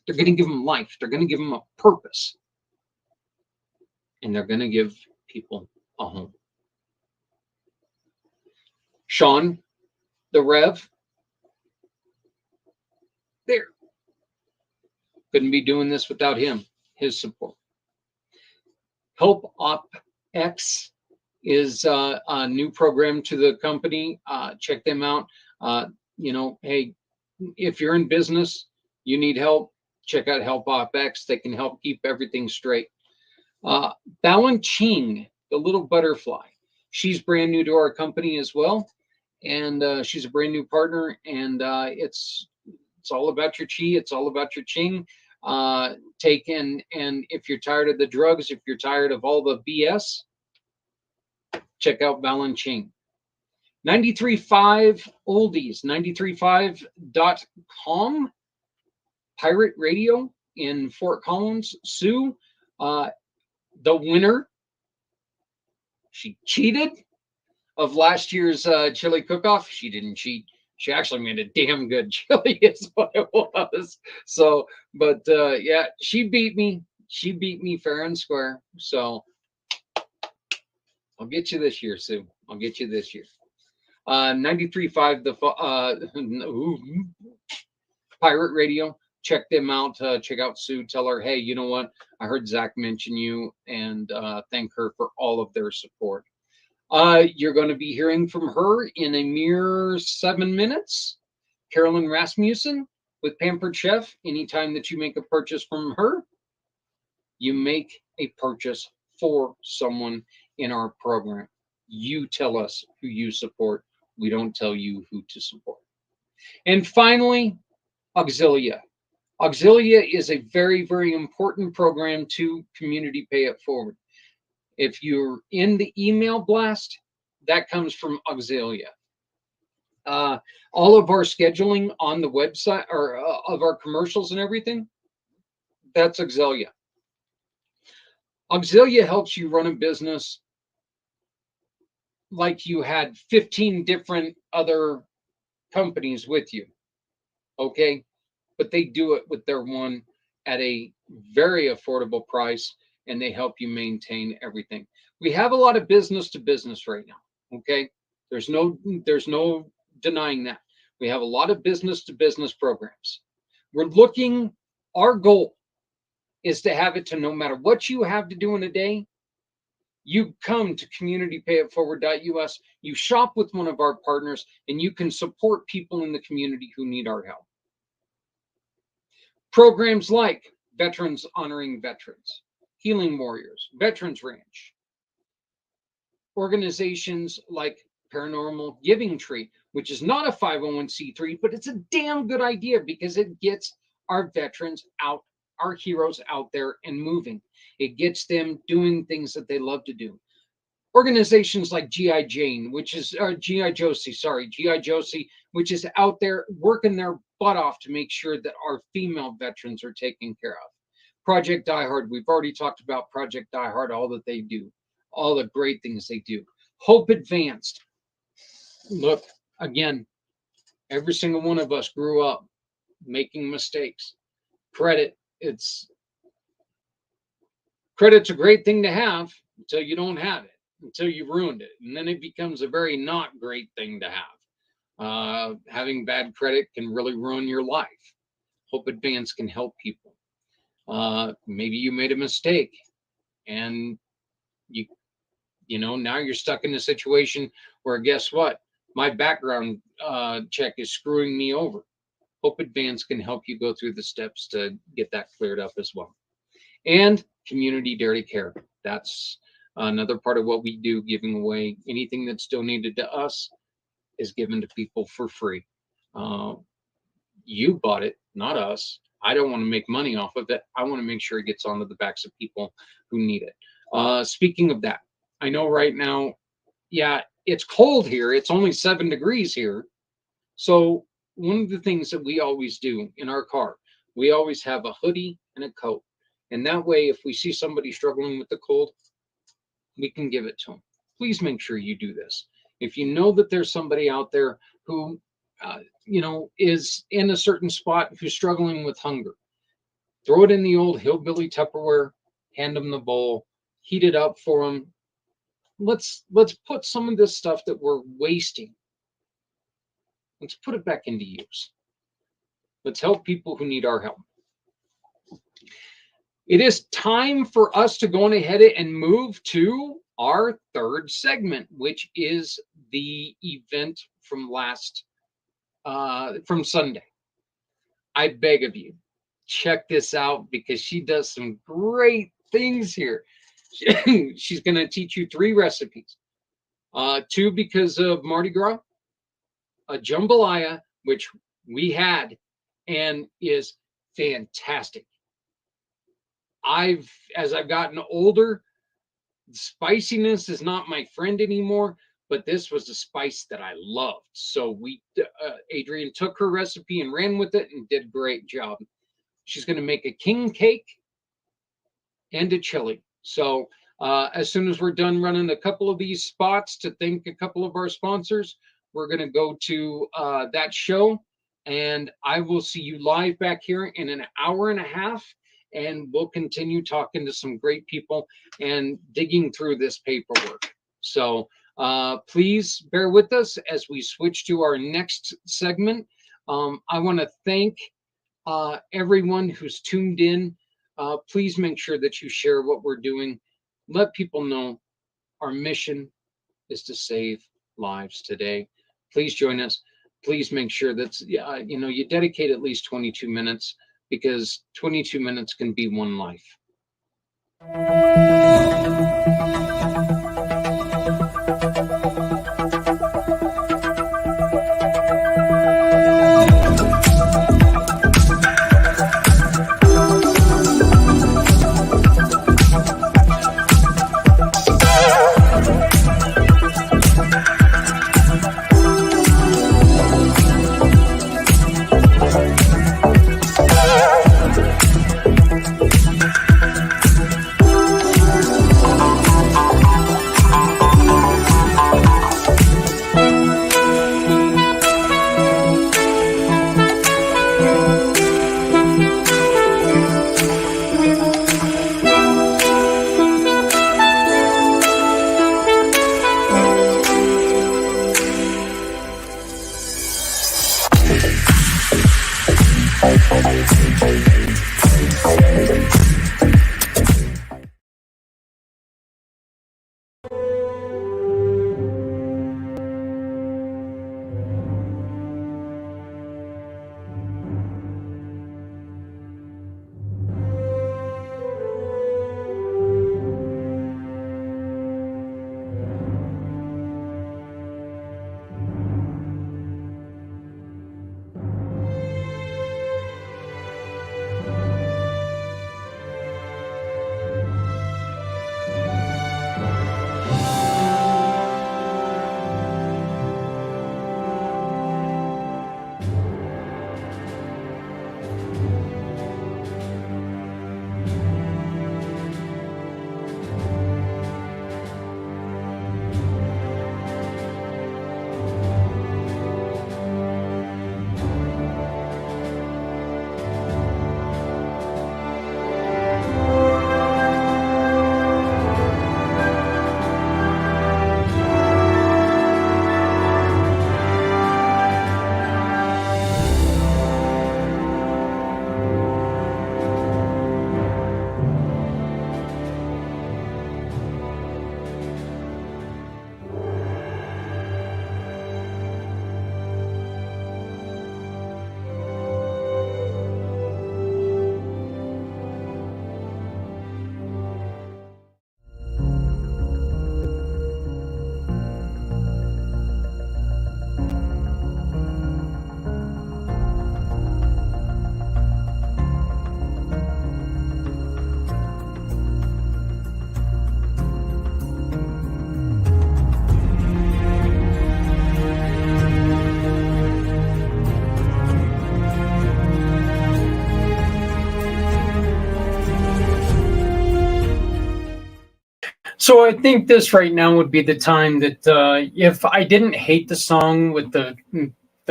to give them life. They're going to give them a purpose, and they're going to give people a home. Sean, the Rev, there. Couldn't be doing this without him, his support. Help OpX is a new program to the company. Check them out. Hey, if you're in business, you need help, check out Help OpX. They can help keep everything straight. Balan Ching, the little butterfly, she's brand new to our company as well. And she's a brand new partner. And it's all about your chi. It's all about your ching. And if you're tired of the drugs, if you're tired of all the BS, check out Balan Ching. 93.5 oldies, 93.5.com, pirate radio in Fort Collins. Sue, the winner, she cheated of last year's chili cook-off. She didn't cheat. She actually made a damn good chili, is what it was. So, but yeah, she beat me. She beat me fair and square. So I'll get you this year, Sue. I'll get you this year. 93.5, the pirate radio. Check them out. Check out Sue. Tell her, hey, you know what? I heard Zach mention you, and thank her for all of their support. You're going to be hearing from her in a mere 7 minutes. Carolyn Rasmussen with Pampered Chef. Anytime that you make a purchase from her, you make a purchase for someone in our program. You tell us who you support. We don't tell you who to support. And finally, Auxilia. Auxilia is a very, very important program to Community Pay It Forward. If you're in the email blast, that comes from Auxilia. All of our scheduling on the website, or of our commercials and everything, that's Auxilia. Auxilia helps you run a business like you had 15 different other companies with you, okay? But they do it with their one at a very affordable price, and they help you maintain everything. We have a lot of business to business right now, okay? There's no denying that. We have a lot of business to business programs. Our goal is to have it to no matter what you have to do in a day, you come to communitypayitforward.us, you shop with one of our partners, and you can support people in the community who need our help. Programs like Veterans Honoring Veterans, Healing Warriors, Veterans Ranch, organizations like Paranormal Giving Tree, which is not a 501c3, but it's a damn good idea because it gets our veterans out, our heroes out there and moving. It gets them doing things that they love to do. Organizations like G.I. Jane, G.I. Josie, which is out there working their butt off to make sure that our female veterans are taken care of. Project Die Hard, we've already talked about Project Die Hard, all that they do, all the great things they do. Hope Advanced. Look, again, Every single one of us grew up making mistakes. Credit's a great thing to have until you don't have it, until you've ruined it. And then it becomes a very not great thing to have. Having bad credit can really ruin your life. Hope Advance can help people. Maybe you made a mistake and you know, now you're stuck in a situation where, guess what? My background check is screwing me over. Hope Advance can help you go through the steps to get that cleared up as well. And Community Dairy Care. That's another part of what we do, giving away anything that's donated to us is given to people for free. You bought it, not us. I don't want to make money off of it. I want to make sure it gets onto the backs of people who need it. Speaking of that, I know right now, yeah, it's cold here. It's only 7 degrees here. So one of the things that we always do in our car, we always have a hoodie and a coat. And that way, if we see somebody struggling with the cold, we can give it to them. Please make sure you do this. If you know that there's somebody out there who, you know, is in a certain spot who's struggling with hunger, throw it in the old hillbilly Tupperware, hand them the bowl, heat it up for them. Let's put some of this stuff that we're wasting. Let's put it back into use. Let's help people who need our help. It is time for us to go on ahead and move to our third segment, which is the event from from Sunday. I beg of you, check this out because she does some great things here. She's going to teach you 3 recipes. 2 because of Mardi Gras, a jambalaya, which we had and is fantastic. As I've gotten older, spiciness is not my friend anymore, but this was the spice that I loved. So Adrienne took her recipe and ran with it and did a great job. She's going to make a king cake and a chili. So as soon as we're done running a couple of these spots to thank a couple of our sponsors, we're going to go to that show, and I will see you live back here in an hour and a half. And we'll continue talking to some great people and digging through this paperwork. So please bear with us as we switch to our next segment. I want to thank everyone who's tuned in. Please make sure that you share what we're doing. Let people know our mission is to save lives today. Please join us. Please make sure that you dedicate at least 22 minutes. Because 22 minutes can be one life. So I think this right now would be the time that if I didn't hate the song with the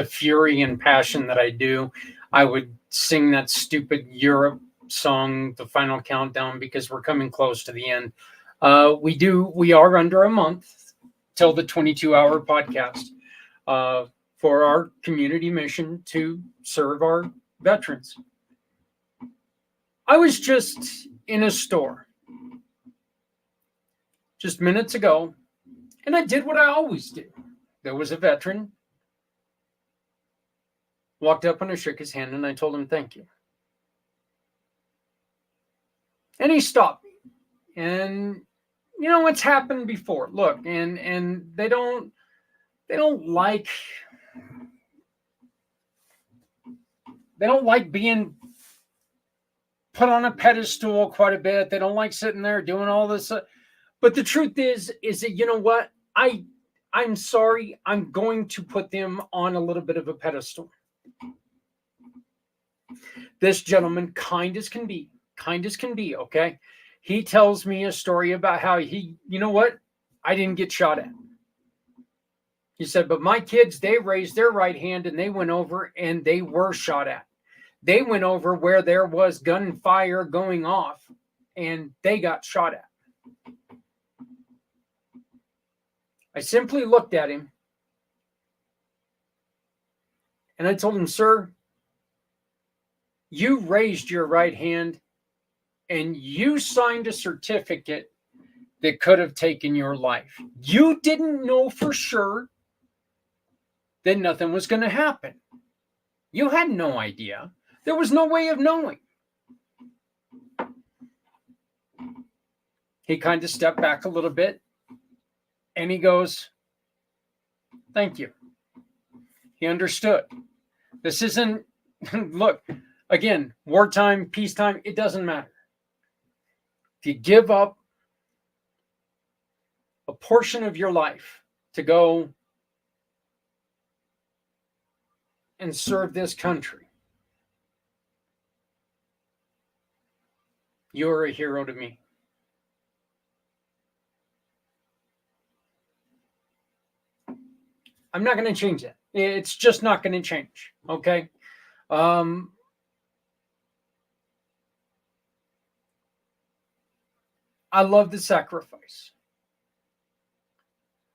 fury and passion that I do, I would sing that stupid Europe song, The Final Countdown, because we're coming close to the end. We are under a month till the 22-hour podcast for our community mission to serve our veterans. I was just in a store just minutes ago, and I did what I always do. There was a veteran, walked up and I shook his hand and I told him thank you. And he stopped me. And you know, it's happened before. Look, and they don't like being put on a pedestal quite a bit. They don't like sitting there doing all this. But the truth is that, you know what? I'm sorry. I'm going to put them on a little bit of a pedestal. This gentleman, kind as can be, okay? He tells me a story about how you know what? I didn't get shot at. He said, but my kids, they raised their right hand and they went over and they were shot at. They went over where there was gunfire going off and they got shot at. I simply looked at him and I told him, sir, you raised your right hand and you signed a certificate that could have taken your life. You didn't know for sure that nothing was going to happen. You had no idea. There was no way of knowing. He kind of stepped back a little bit and he goes, thank you. He understood. This isn't, look, again, wartime, peacetime, it doesn't matter. If you give up a portion of your life to go and serve this country, you're a hero to me. I'm not going to change it. It's just not going to change. Okay. I love the sacrifice.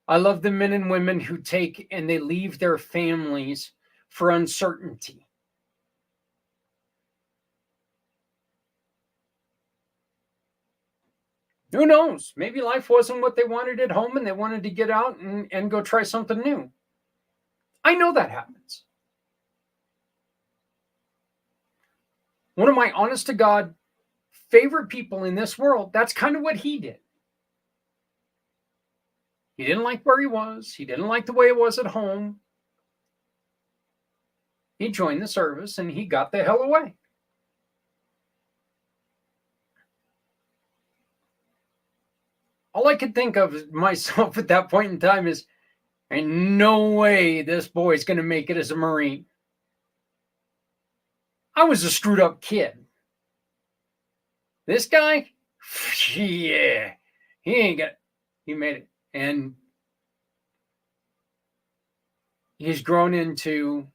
I love the men and women who take and they leave their families for uncertainty. Who knows? Maybe life wasn't what they wanted at home and they wanted to get out and go try something new. I know that happens. One of my honest to God favorite people in this world, that's kind of what he did. He didn't like where he was. He didn't like the way it was at home. He joined the service and he got the hell away. All I could think of myself at that point in time is, ain't no way this boy's going to make it as a Marine. I was a screwed up kid. This guy, yeah, he made it. And he's grown into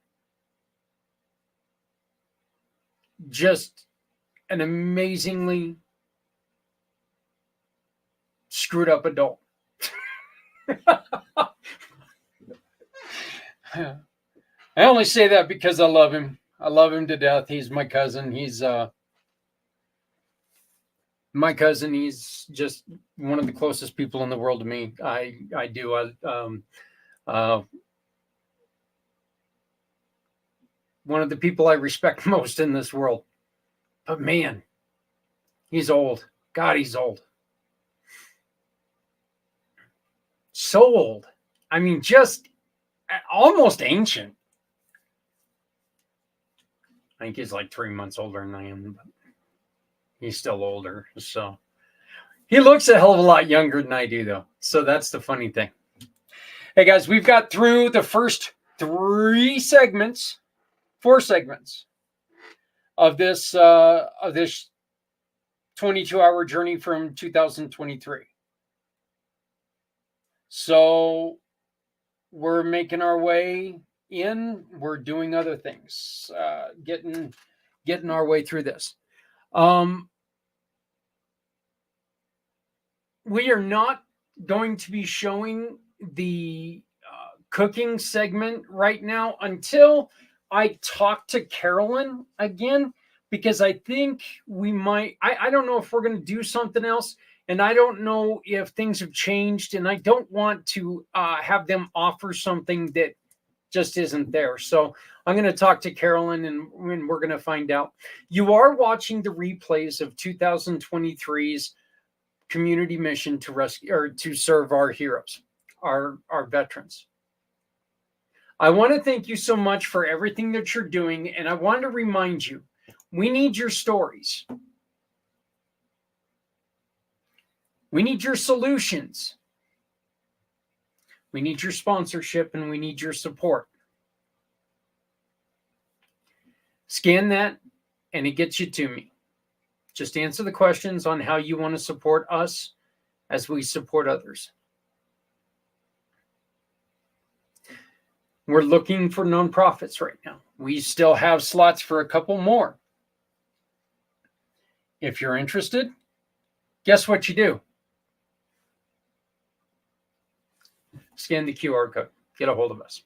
just an amazingly screwed up adult. I only say that because I love him. I love him to death. He's my cousin. He's my cousin. He's just one of the closest people in the world to me. One of the people I respect most in this world. But man, he's old. God, he's old. So old. I mean, just almost ancient. I think he's like 3 months older than I am, but he's still older. So he looks a hell of a lot younger than I do, though. So that's the funny thing. Hey, guys, we've got through the first 4 segments of this 22-hour journey from 2023. So we're making our way in. We're doing other things, getting our way through this. We are not going to be showing the cooking segment right now until I talk to Carolyn again, because I think we might, I don't know if we're going to do something else, and I don't know if things have changed, and I don't want to have them offer something that just isn't there. So I'm going to talk to Carolyn, and we're going to find out. You are watching the replays of 2023's community mission to rescue or to serve our heroes, our veterans. I want to thank you so much for everything that you're doing, and I want to remind you, we need your stories. We need your solutions. We need your sponsorship, and we need your support. Scan that, and it gets you to me. Just answer the questions on how you want to support us as we support others. We're looking for nonprofits right now. We still have slots for a couple more. If you're interested, guess what you do? Scan the QR code. Get a hold of us.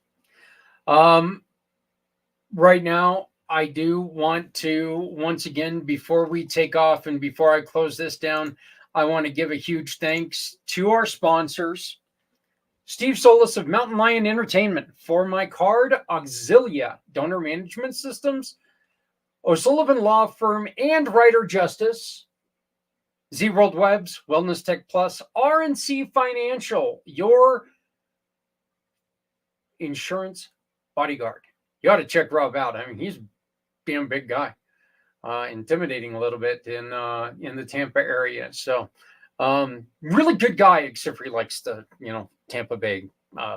Right now, I do want to, once again, before we take off and before I close this down, I want to give a huge thanks to our sponsors. Steve Solis of Mountain Lion Entertainment, For My Card, Auxilia, Donor Management Systems, O'Sullivan Law Firm, and Writer Justice, Z World Webs, Wellness Tech Plus, RNC Financial, your insurance bodyguard. You ought to check Rob out. I mean, he's a damn big guy, intimidating a little bit in the Tampa area. So really good guy, except for he likes the, Tampa Bay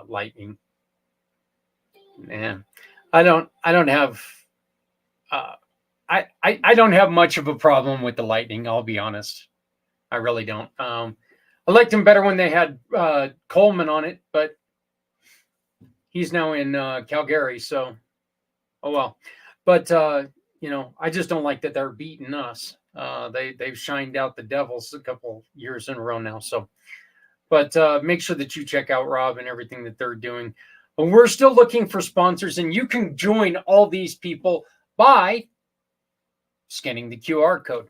Lightning. Man, I don't have I don't have much of a problem with the Lightning. I'll be honest. I really don't. I liked him better when they had Coleman on it, but he's now in Calgary. So, oh well. But I just don't like that they're beating us. They've shined out the Devils a couple years in a row now. So, but make sure that you check out Rob and everything that they're doing. But we're still looking for sponsors, and you can join all these people by scanning the QR code.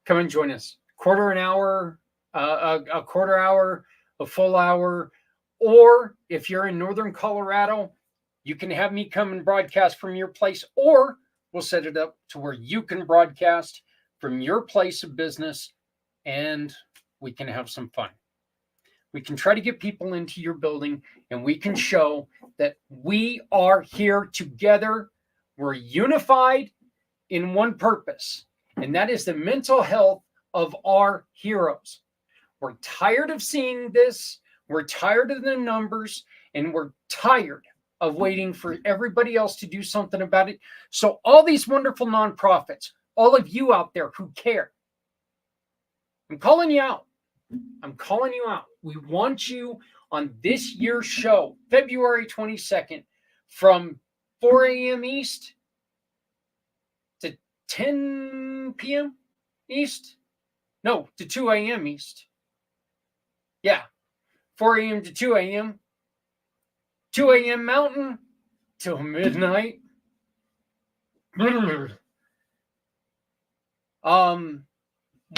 Come and join us. Quarter an hour, a quarter hour, a full hour, or if you're in Northern Colorado, you can have me come and broadcast from your place, or we'll set it up to where you can broadcast from your place of business, and we can have some fun. We can try to get people into your building, and we can show that we are here together. We're unified in one purpose, and that is the mental health of our heroes. We're tired of seeing this. We're tired of the numbers, and we're tired of waiting for everybody else to do something about it. So all these wonderful nonprofits, all of you out there who care, I'm calling you out. I'm calling you out. We want you on this year's show, February 22nd, from 4 a.m. East to 10 p.m. East. No, to 2 a.m. East. Yeah, 4 a.m. to 2 a.m. 2 a.m. Mountain till midnight. 1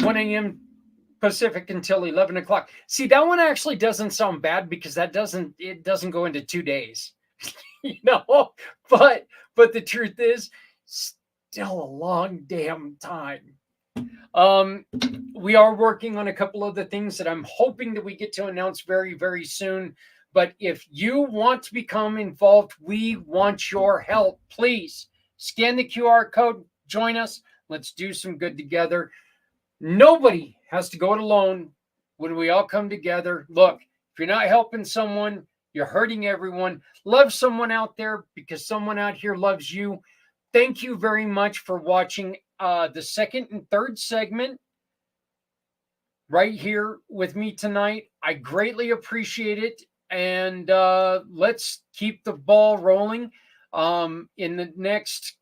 a.m. Pacific until 11 o'clock. See, that one actually doesn't sound bad because it doesn't go into 2 days, but the truth is still a long damn time. We are working on a couple of the things that I'm hoping that we get to announce very, very soon. But if you want to become involved, we want your help. Please scan the QR code, join us. Let's do some good together. Nobody has to go it alone when we all come together. Look, if you're not helping someone, you're hurting everyone. Love someone out there because someone out here loves you. Thank you very much for watching the second and third segment right here with me tonight. I greatly appreciate it. And let's keep the ball rolling. In the next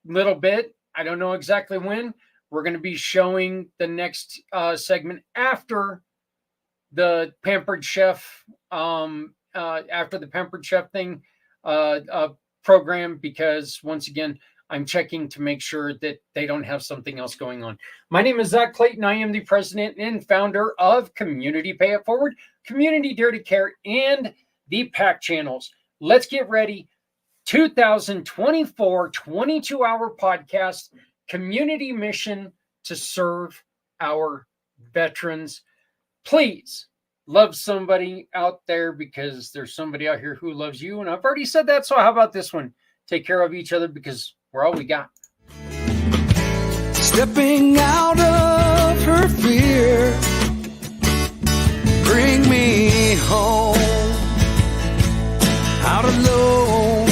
little bit, I don't know exactly when, we're going to be showing the next segment after the Pampered Chef, after the Pampered Chef thing program, because once again, I'm checking to make sure that they don't have something else going on. My name is Zach Clayton. I am the president and founder of Community Pay It Forward, Community Dirty Care, and the PAC channels. Let's get ready. 2024 22-hour podcast, community mission to serve our veterans. Please love somebody out there, because there's somebody out here who loves you. And I've already said that. So how about this one? Take care of each other, because we're all we got. Stepping out of her fear, bring me home. Out alone,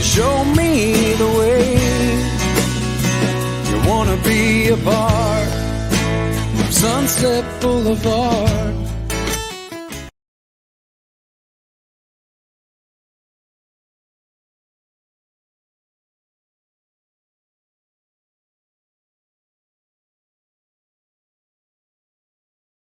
show me the way. You wanna be a part of Sunset Boulevard.